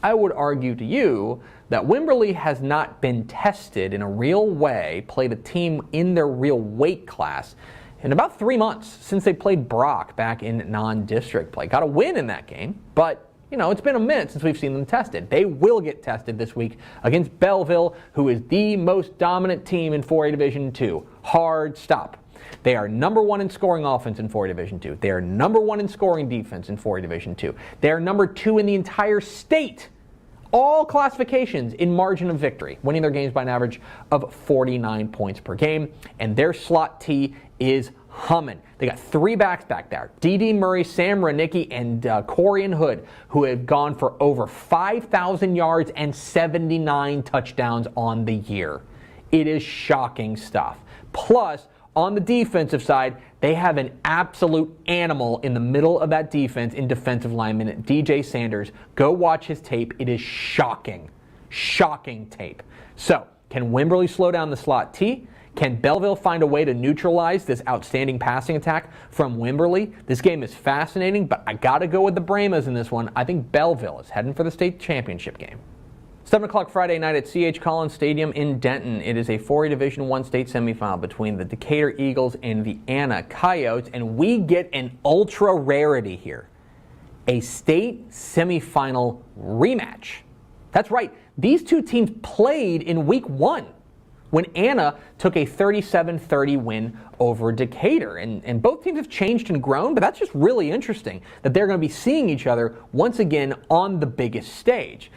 I would argue to you that Wimberly has not been tested in a real way, played a team in their real weight class in about 3 months since they played Brock back in non-district play. Got a win in that game, but it's been a minute since we've seen them tested. They will get tested this week against Belleville, who is the most dominant team in 4A Division II. Hard stop. They are number 1 in scoring offense in 4A Division II. They are number 1 in scoring defense in 4A Division II. They are number 2 in the entire state. All classifications in margin of victory, winning their games by an average of 49 points per game, and their slot T is humming. They got 3 backs back there, D.D. Murray, Sam Ranicki, and Corian Hood, who have gone for over 5,000 yards and 79 touchdowns on the year. It is shocking stuff. Plus, on the defensive side, they have an absolute animal in the middle of that defense in defensive lineman, DJ Sanders. Go watch his tape. It is shocking. Shocking tape. So, can Wimberly slow down the slot T? Can Belleville find a way to neutralize this outstanding passing attack from Wimberly? This game is fascinating, but I got to go with the Brahmas in this one. I think Belleville is heading for the state championship game. 7 o'clock Friday night at C.H. Collins Stadium in Denton. It is a 4A Division I state semifinal between the Decatur Eagles and the Anna Coyotes, and we get an ultra rarity here. A state semifinal rematch. That's right, these two teams played in week 1 when Anna took a 37-30 win over Decatur. And both teams have changed and grown, but that's just really interesting that they're going to be seeing each other once again on the biggest stage.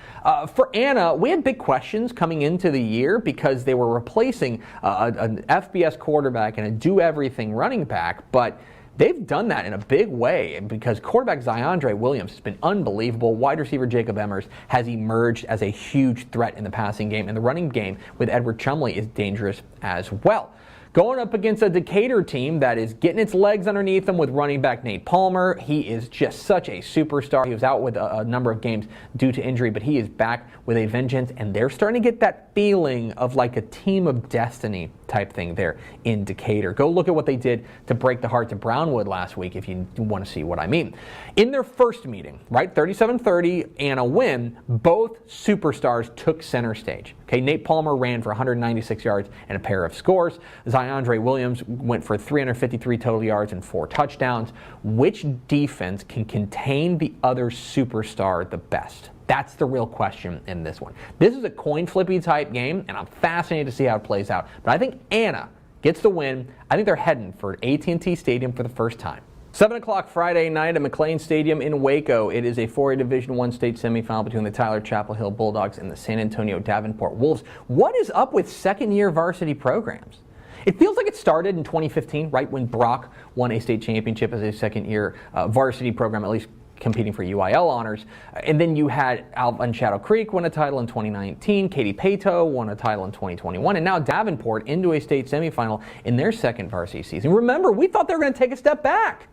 For Anna, we had big questions coming into the year because they were replacing an FBS quarterback and a do-everything running back, but they've done that in a big way because quarterback Ziondre Williams has been unbelievable. Wide receiver Jacob Emerson has emerged as a huge threat in the passing game, and the running game with Edward Chumley is dangerous as well. Going up against a Decatur team that is getting its legs underneath them with running back Nate Palmer. He is just such a superstar. He was out with a number of games due to injury, but he is back with a vengeance, and they're starting to get that feeling of like a team of destiny type thing there in Decatur. Go look at what they did to break the hearts of Brownwood last week if you want to see what I mean. In their first meeting, right, 37-30 and a win, both superstars took center stage. Okay, Nate Palmer ran for 196 yards and a pair of scores. Ziondre Williams went for 353 total yards and 4 touchdowns. Which defense can contain the other superstar the best? That's the real question in this one. This is a coin flippy type game, and I'm fascinated to see how it plays out. But I think Anna gets the win. I think they're heading for AT&T Stadium for the first time. 7 o'clock Friday night at McLean Stadium in Waco. It is a 4A Division I state semifinal between the Tyler Chapel Hill Bulldogs and the San Antonio Davenport Wolves. What is up with second-year varsity programs? It feels like it started in 2015, right when Brock won a state championship as a second-year varsity program, at least competing for UIL honors. And then you had Albany Shadow Creek win a title in 2019, Katy Pato won a title in 2021, and now Davenport into a state semifinal in their second varsity season. Remember, we thought they were going to take a step back.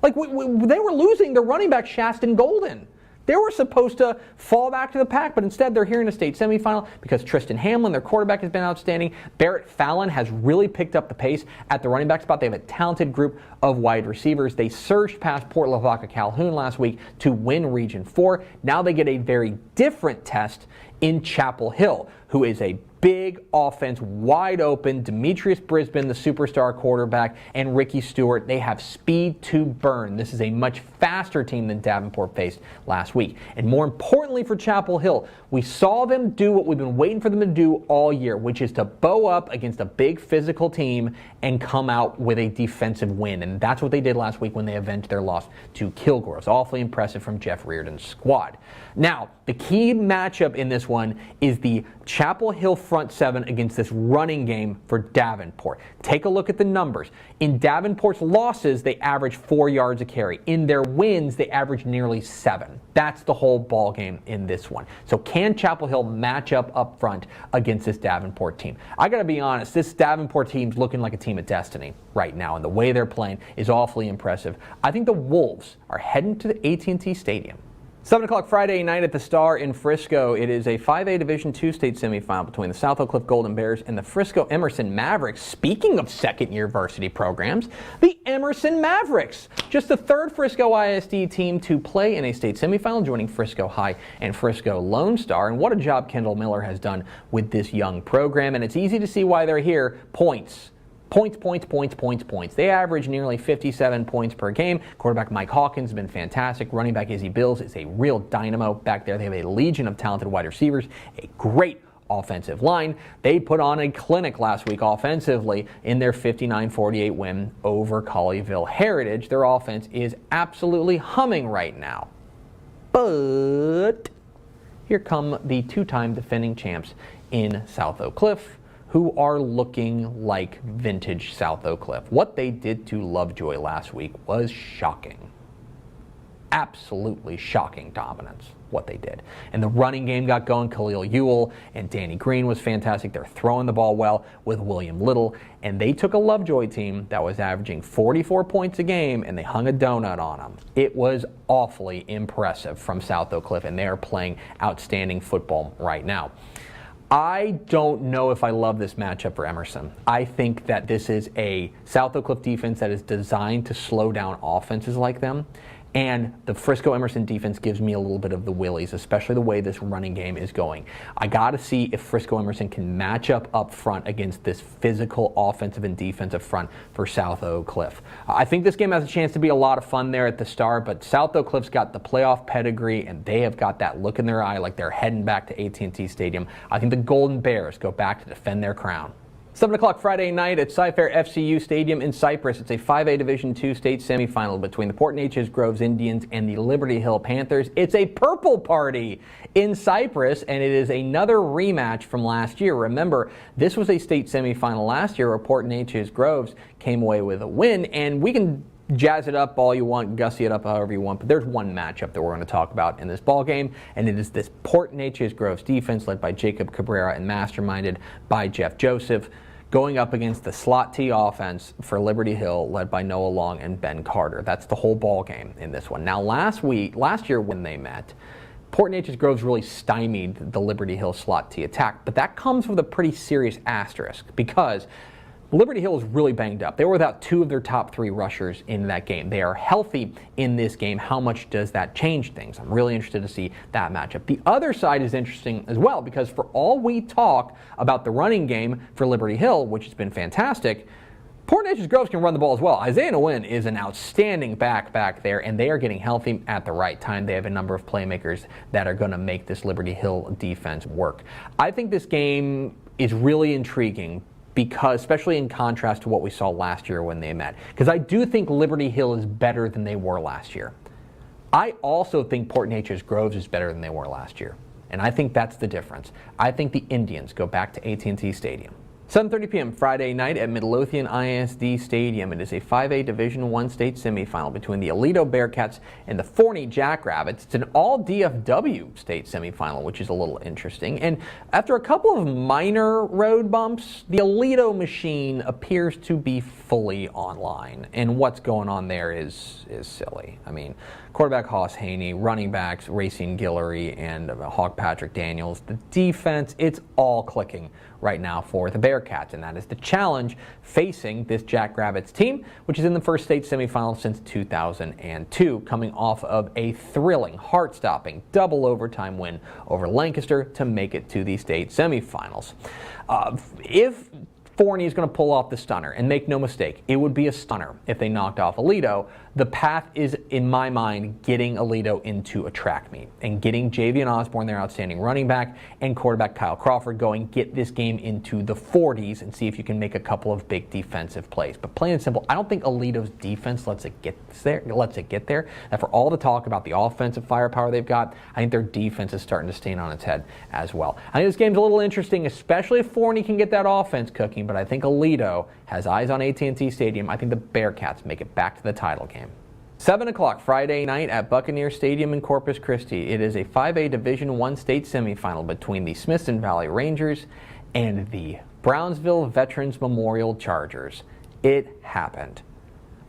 Like, they were losing their running back, Shaston Golden. They were supposed to fall back to the pack, but instead they're here in a state semifinal because Tristan Hamlin, their quarterback, has been outstanding. Barrett Fallon has really picked up the pace at the running back spot. They have a talented group of wide receivers. They surged past Port Lavaca Calhoun last week to win Region 4. Now they get a very different test in Chapel Hill, who is a big offense, wide open. Demetrius Brisbane, the superstar quarterback, and Ricky Stewart. They have speed to burn. This is a much faster team than Davenport faced last week. And more importantly for Chapel Hill, we saw them do what we've been waiting for them to do all year, which is to bow up against a big physical team and come out with a defensive win. And that's what they did last week when they avenged their loss to Kilgore. It was awfully impressive from Jeff Reardon's squad. Now, the key matchup in this one is the Chapel Hill front seven against this running game for Davenport. Take a look at the numbers. In Davenport's losses, they average 4 yards a carry. In their wins, they average nearly 7. That's the whole ball game in this one. So can Chapel Hill match up front against this Davenport team? I got to be honest, this Davenport team's looking like a team of destiny right now, and the way they're playing is awfully impressive. I think the Wolves are heading to the AT&T Stadium. 7 o'clock Friday night at the Star in Frisco. It is a 5A Division II state semifinal between the South Oak Cliff Golden Bears and the Frisco Emerson Mavericks. Speaking of second-year varsity programs, the Emerson Mavericks, just the third Frisco ISD team to play in a state semifinal, joining Frisco High and Frisco Lone Star. And what a job Kendall Miller has done with this young program. And it's easy to see why they're here. Points. Points. They average nearly 57 points per game. Quarterback Mike Hawkins has been fantastic. Running back Izzy Bills is a real dynamo back there. They have a legion of talented wide receivers, a great offensive line. They put on a clinic last week offensively in their 59-48 win over Colleyville Heritage. Their offense is absolutely humming right now. But here come the two-time defending champs in South Oak Cliff, who are looking like vintage South Oak Cliff. What they did to Lovejoy last week was shocking. Absolutely shocking dominance, what they did. And the running game got going. Khalil Ewell and Danny Green was fantastic. They're throwing the ball well with William Little. And they took a Lovejoy team that was averaging 44 points a game, and they hung a donut on them. It was awfully impressive from South Oak Cliff, and they are playing outstanding football right now. I don't know if I love this matchup for Emerson. I think that this is a South Oak Cliff defense that is designed to slow down offenses like them. And the Frisco Emerson defense gives me a little bit of the willies, especially the way this running game is going. I got to see if Frisco Emerson can match up front against this physical offensive and defensive front for South Oak Cliff. I think this game has a chance to be a lot of fun there at the Star, but South Oak Cliff's got the playoff pedigree, and they have got that look in their eye like they're heading back to AT&T Stadium. I think the Golden Bears go back to defend their crown. 7 o'clock Friday night at Cy-Fair FCU Stadium in Cypress. It's a 5A Division II state semifinal between the Port Neches Groves Indians and the Liberty Hill Panthers. It's a purple party in Cypress, and it is another rematch from last year. Remember, this was a state semifinal last year where Port Neches Groves came away with a win, and we can jazz it up all you want, gussy it up however you want, but there's one matchup that we're going to talk about in this ball game, and it is this Port Neches Groves defense led by Jacob Cabrera and masterminded by Jeff Joseph, going up against the slot T offense for Liberty Hill, led by Noah Long and Ben Carter. That's the whole ball game in this one. Now, last year when they met, Port Neches Groves really stymied the Liberty Hill slot T attack, but that comes with a pretty serious asterisk because Liberty Hill is really banged up. They were without two of their top three rushers in that game. They are healthy in this game. How much does that change things? I'm really interested to see that matchup. The other side is interesting as well because for all we talk about the running game for Liberty Hill, which has been fantastic, Port Neches Groves can run the ball as well. Isaiah Nguyen is an outstanding back there, and they are getting healthy at the right time. They have a number of playmakers that are going to make this Liberty Hill defense work. I think this game is really intriguing because, especially in contrast to what we saw last year when they met, because I do think Liberty Hill is better than they were last year. I also think Port Neches Groves is better than they were last year, and I think that's the difference. I think the Indians go back to AT&T Stadium. 7:30 p.m. Friday night at Midlothian ISD Stadium. It is a 5A Division I state semifinal between the Aledo Bearcats and the Forney Jackrabbits. It's an all-DFW state semifinal, which is a little interesting. And after a couple of minor road bumps, the Aledo machine appears to be fully online. And what's going on there is silly. I mean, quarterback Hoss Haney, running backs Racine Guillory and Hawk Patrick Daniels. The defense, it's all clicking right now for the Bearcats, and that is the challenge facing this Jackrabbits team, which is in the first state semifinal since 2002, coming off of a thrilling, heart-stopping, double overtime win over Lancaster to make it to the state semifinals. If Forney is going to pull off the stunner, and make no mistake, it would be a stunner if they knocked off Aledo. The path is, in my mind, getting Aledo into a track meet and getting Javian Osborne, their outstanding running back, and quarterback Kyle Crawford going, get this game into the 40s and see if you can make a couple of big defensive plays. But plain and simple, I don't think Aledo's defense lets it get there. And for all the talk about the offensive firepower they've got, I think their defense is starting to stand on its head as well. I think this game's a little interesting, especially if Forney can get that offense cooking, but I think Aledo has eyes on AT&T Stadium. I think the Bearcats make it back to the title game. 7 o'clock Friday night at Buccaneer Stadium in Corpus Christi. It is a 5A Division I state semifinal between the Smithson Valley Rangers and the Brownsville Veterans Memorial Chargers. It happened.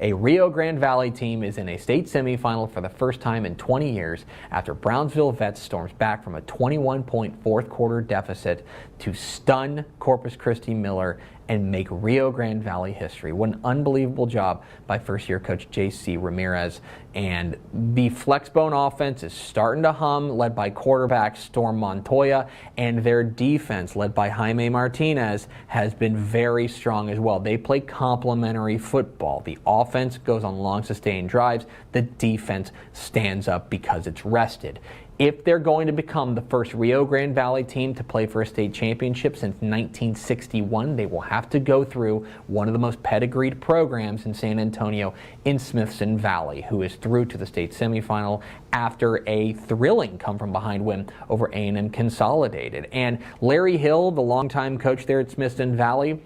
A Rio Grande Valley team is in a state semifinal for the first time in 20 years after Brownsville Vets storms back from a 21-point fourth quarter deficit to stun Corpus Christi Miller and make Rio Grande Valley history. What an unbelievable job by first-year coach J.C. Ramirez. And the flexbone offense is starting to hum, led by quarterback Storm Montoya, and their defense, led by Jaime Martinez, has been very strong as well. They play complementary football. The offense goes on long, sustained drives. The defense stands up because it's rested. If they're going to become the first Rio Grande Valley team to play for a state championship since 1961, they will have to go through one of the most pedigreed programs in San Antonio in Smithson Valley, who is through to the state semifinal after a thrilling come-from-behind win over A&M Consolidated. And Larry Hill, the longtime coach there at Smithson Valley,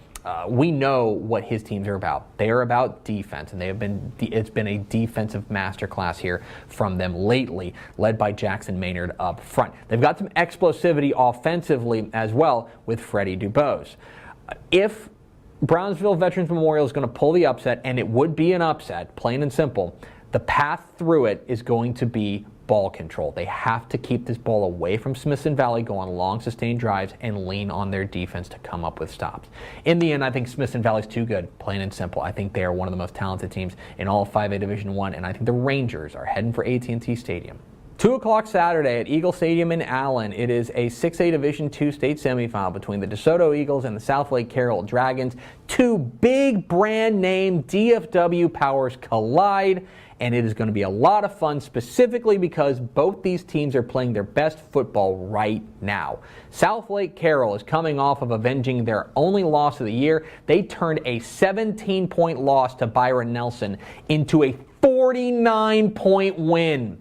we know what his teams are about. They are about defense, and it's been a defensive masterclass here from them lately, led by Jackson Maynard up front. They've got some explosivity offensively as well with Freddie Dubose. If Brownsville Veterans Memorial is going to pull the upset, and it would be an upset, plain and simple, the path through it is going to be ball control. They have to keep this ball away from Smithson Valley, go on long sustained drives, and lean on their defense to come up with stops. In the end, I think Smithson Valley's too good, plain and simple. I think they are one of the most talented teams in all of 5A Division I, and I think the Rangers are heading for AT&T Stadium. 2 o'clock Saturday at Eagle Stadium in Allen. It is a 6A Division II state semifinal between the DeSoto Eagles and the South Lake Carroll Dragons. Two big brand name DFW powers collide, and it is going to be a lot of fun, specifically because both these teams are playing their best football right now. South Lake Carroll is coming off of avenging their only loss of the year. They turned a 17-point loss to Byron Nelson into a 49-point win.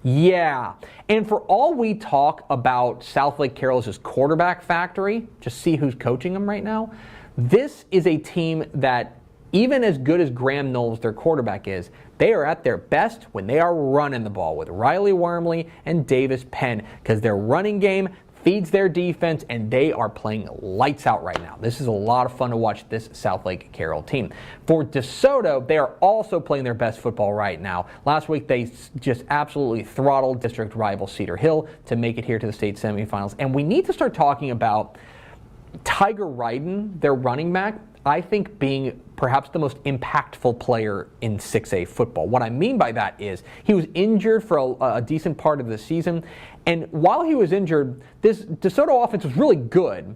Yeah, and for all we talk about South Lake Carroll as quarterback factory, just see who's coaching them right now, this is a team that, even as good as Graham Knowles, their quarterback, is, they are at their best when they are running the ball with Riley Wormley and Davis Penn, because their running game feeds their defense, and they are playing lights out right now. This is a lot of fun to watch this South Lake Carroll team. For DeSoto, they are also playing their best football right now. Last week, they just absolutely throttled district rival Cedar Hill to make it here to the state semifinals. And we need to start talking about Tiger Ryden, their running back, I think being perhaps the most impactful player in 6A football. What I mean by that is he was injured for a decent part of the season, and while he was injured, this DeSoto offense was really good,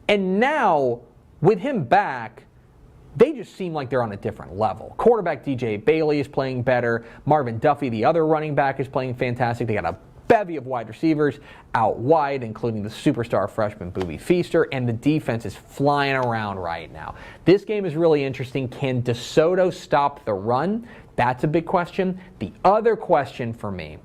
and now with him back, they just seem like they're on a different level. Quarterback DJ Bailey is playing better. Marvin Duffy, the other running back, is playing fantastic. They got a bevy of wide receivers out wide, including the superstar freshman Boobie Feaster, and the defense is flying around right now. This game is really interesting. Can DeSoto stop the run? That's a big question. The other question for me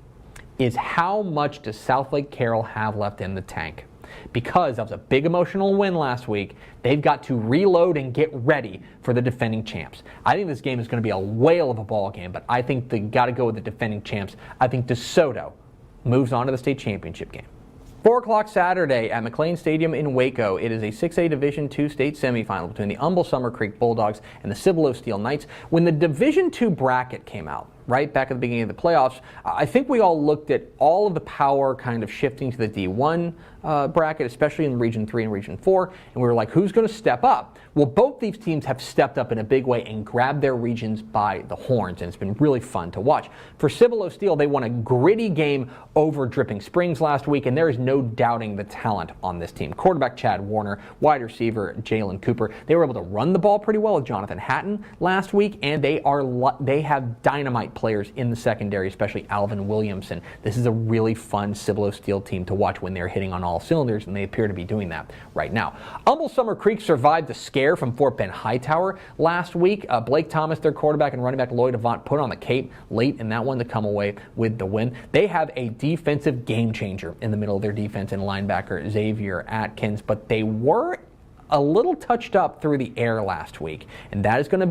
is, how much does South Lake Carroll have left in the tank? Because that was a big emotional win last week, they've got to reload and get ready for the defending champs. I think this game is going to be a whale of a ball game, but I think they got to go with the defending champs. I think DeSoto moves on to the state championship game. 4 o'clock Saturday at McLean Stadium in Waco. It is a 6A Division II state semifinal between the Humble Summer Creek Bulldogs and the Cibolo Steel Knights. When the Division II bracket came out, right back at the beginning of the playoffs, I think we all looked at all of the power kind of shifting to the D1 bracket, especially in Region 3 and Region 4, and we were like, who's going to step up? Well, both these teams have stepped up in a big way and grabbed their regions by the horns, and it's been really fun to watch. For Cibolo Steel, they won a gritty game over Dripping Springs last week, and there is no doubting the talent on this team. Quarterback Chad Warner, wide receiver Jalen Cooper. They were able to run the ball pretty well with Jonathan Hatton last week, and they have dynamite players in the secondary, especially Alvin Williamson. This is a really fun Cibolo Steel team to watch when they're hitting on all cylinders, and they appear to be doing that right now. Humble Summer Creek survived the scare from Fort Bend Hightower last week. Blake Thomas, their quarterback, and running back Lloyd Avant put on the cape late in that one to come away with the win. They have a defensive game changer in the middle of their defense and linebacker Xavier Atkins, but they were a little touched up through the air last week, and that is going to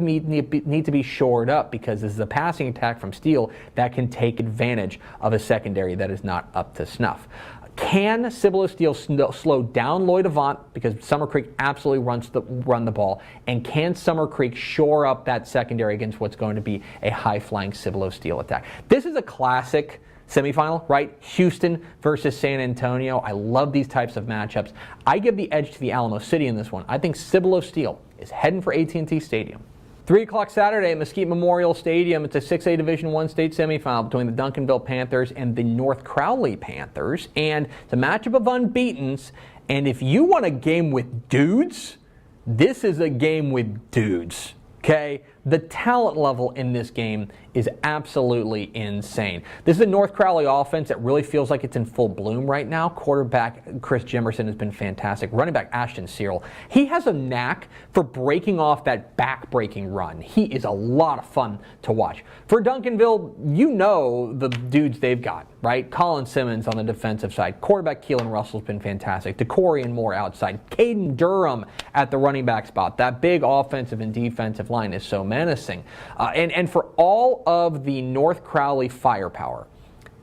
need to be shored up, because this is a passing attack from Steele that can take advantage of a secondary that is not up to snuff. Can Cibolo Steele slow down Lloyd Avant, because Summer Creek absolutely run the ball, and can Summer Creek shore up that secondary against what's going to be a high-flying Cibolo Steele attack? This is a classic semifinal, right? Houston versus San Antonio. I love these types of matchups. I give the edge to the Alamo City in this one. I think Cibolo Steele is heading for AT&T Stadium. 3 o'clock Saturday at Mesquite Memorial Stadium. It's a 6A Division I state semifinal between the Duncanville Panthers and the North Crowley Panthers. And it's a matchup of unbeatens. And if you want a game with dudes, this is a game with dudes. Okay? The talent level in this game is absolutely insane. This is a North Crowley offense that really feels like it's in full bloom right now. Quarterback Chris Emerson has been fantastic. Running back Ashton Cyril, he has a knack for breaking off that back-breaking run. He is a lot of fun to watch. For Duncanville, you know the dudes they've got, right? Colin Simmons on the defensive side. Quarterback Keelan Russell's been fantastic. DeCorian Moore outside. Caden Durham at the running back spot. That big offensive and defensive line is so menacing. And for all of the North Crowley firepower,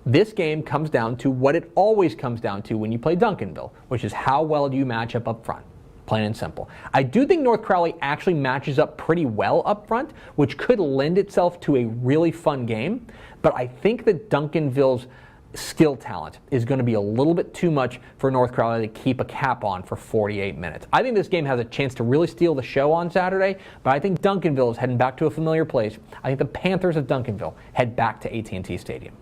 this game comes down to what it always comes down to when you play Duncanville, which is how well do you match up front. Plain and simple. I do think North Crowley actually matches up pretty well up front, which could lend itself to a really fun game, but I think that Duncanville's skill talent is going to be a little bit too much for North Crowley to keep a cap on for 48 minutes. I think this game has a chance to really steal the show on Saturday, but I think Duncanville is heading back to a familiar place. I think the Panthers of Duncanville head back to AT&T Stadium.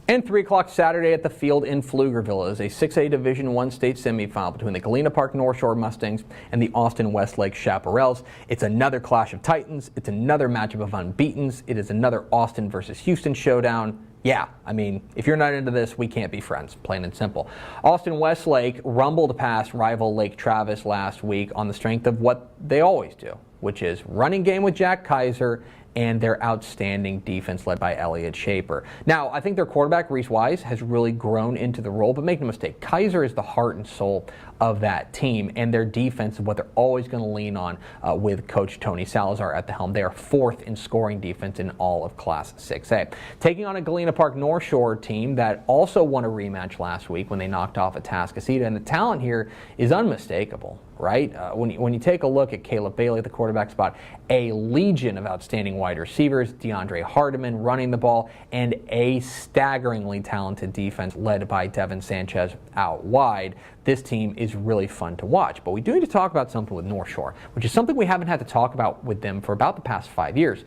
And 3 o'clock Saturday at the field in Pflugerville is a 6A Division I state semifinal between the Galena Park Northshore Mustangs and the Austin Westlake Chaparrals. It's another clash of titans. It's another matchup of unbeatens. It is another Austin versus Houston showdown. Yeah, I mean, if you're not into this, we can't be friends, plain and simple. Austin Westlake rumbled past rival Lake Travis last week on the strength of what they always do, which is running game with Jack Kaiser and their outstanding defense led by Elliott Shaper. Now, I think their quarterback, Reese Wise, has really grown into the role, but make no mistake, Kaiser is the heart and soul of that team, and their defense is what they're always going to lean on with Coach Tony Salazar at the helm. They are fourth in scoring defense in all of Class 6A. Taking on a Galena Park North Shore team that also won a rematch last week when they knocked off Atascocita, and the talent here is unmistakable. Right? When you take a look at Caleb Bailey at the quarterback spot, a legion of outstanding wide receivers, DeAndre Hardiman running the ball, and a staggeringly talented defense led by Devin Sanchez out wide. This team is really fun to watch. But we do need to talk about something with North Shore, which is something we haven't had to talk about with them for about the past 5 years,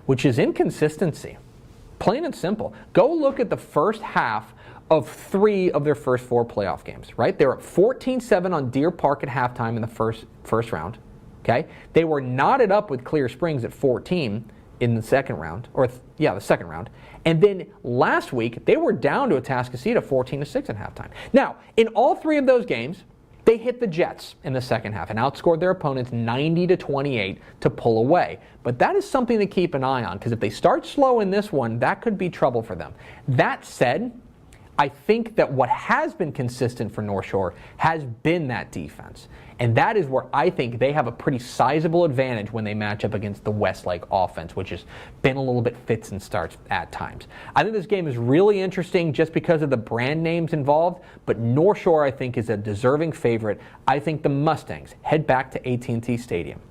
which is inconsistency. Plain and simple. Go look at the first half of 3 of their first 4 playoff games, right? They were up 14-7 on Deer Park at halftime in the first round, okay? They were knotted up with Clear Springs at 14 in the second round, the second round. And then last week, they were down to Atascocita 14-6 at halftime. Now, in all 3 of those games, they hit the Jets in the second half and outscored their opponents 90-28 to pull away. But that is something to keep an eye on, because if they start slow in this one, that could be trouble for them. That said, I think that what has been consistent for North Shore has been that defense. And that is where I think they have a pretty sizable advantage when they match up against the Westlake offense, which has been a little bit fits and starts at times. I think this game is really interesting just because of the brand names involved, but North Shore, I think, is a deserving favorite. I think the Mustangs head back to AT&T Stadium.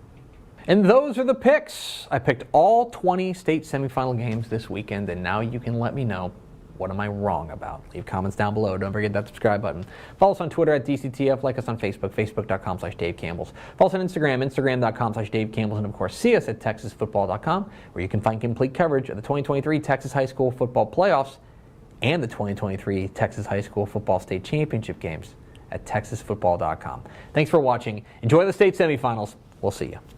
And those are the picks. I picked all 20 state semifinal games this weekend, and now you can let me know, what am I wrong about? Leave comments down below. Don't forget that subscribe button. Follow us on Twitter at DCTF. Like us on Facebook, facebook.com/Dave Campbell's. Follow us on Instagram, instagram.com/Dave Campbell's. And of course, see us at texasfootball.com, where you can find complete coverage of the 2023 Texas High School Football Playoffs and the 2023 Texas High School Football State Championship games at texasfootball.com. Thanks for watching. Enjoy the state semifinals. We'll see you.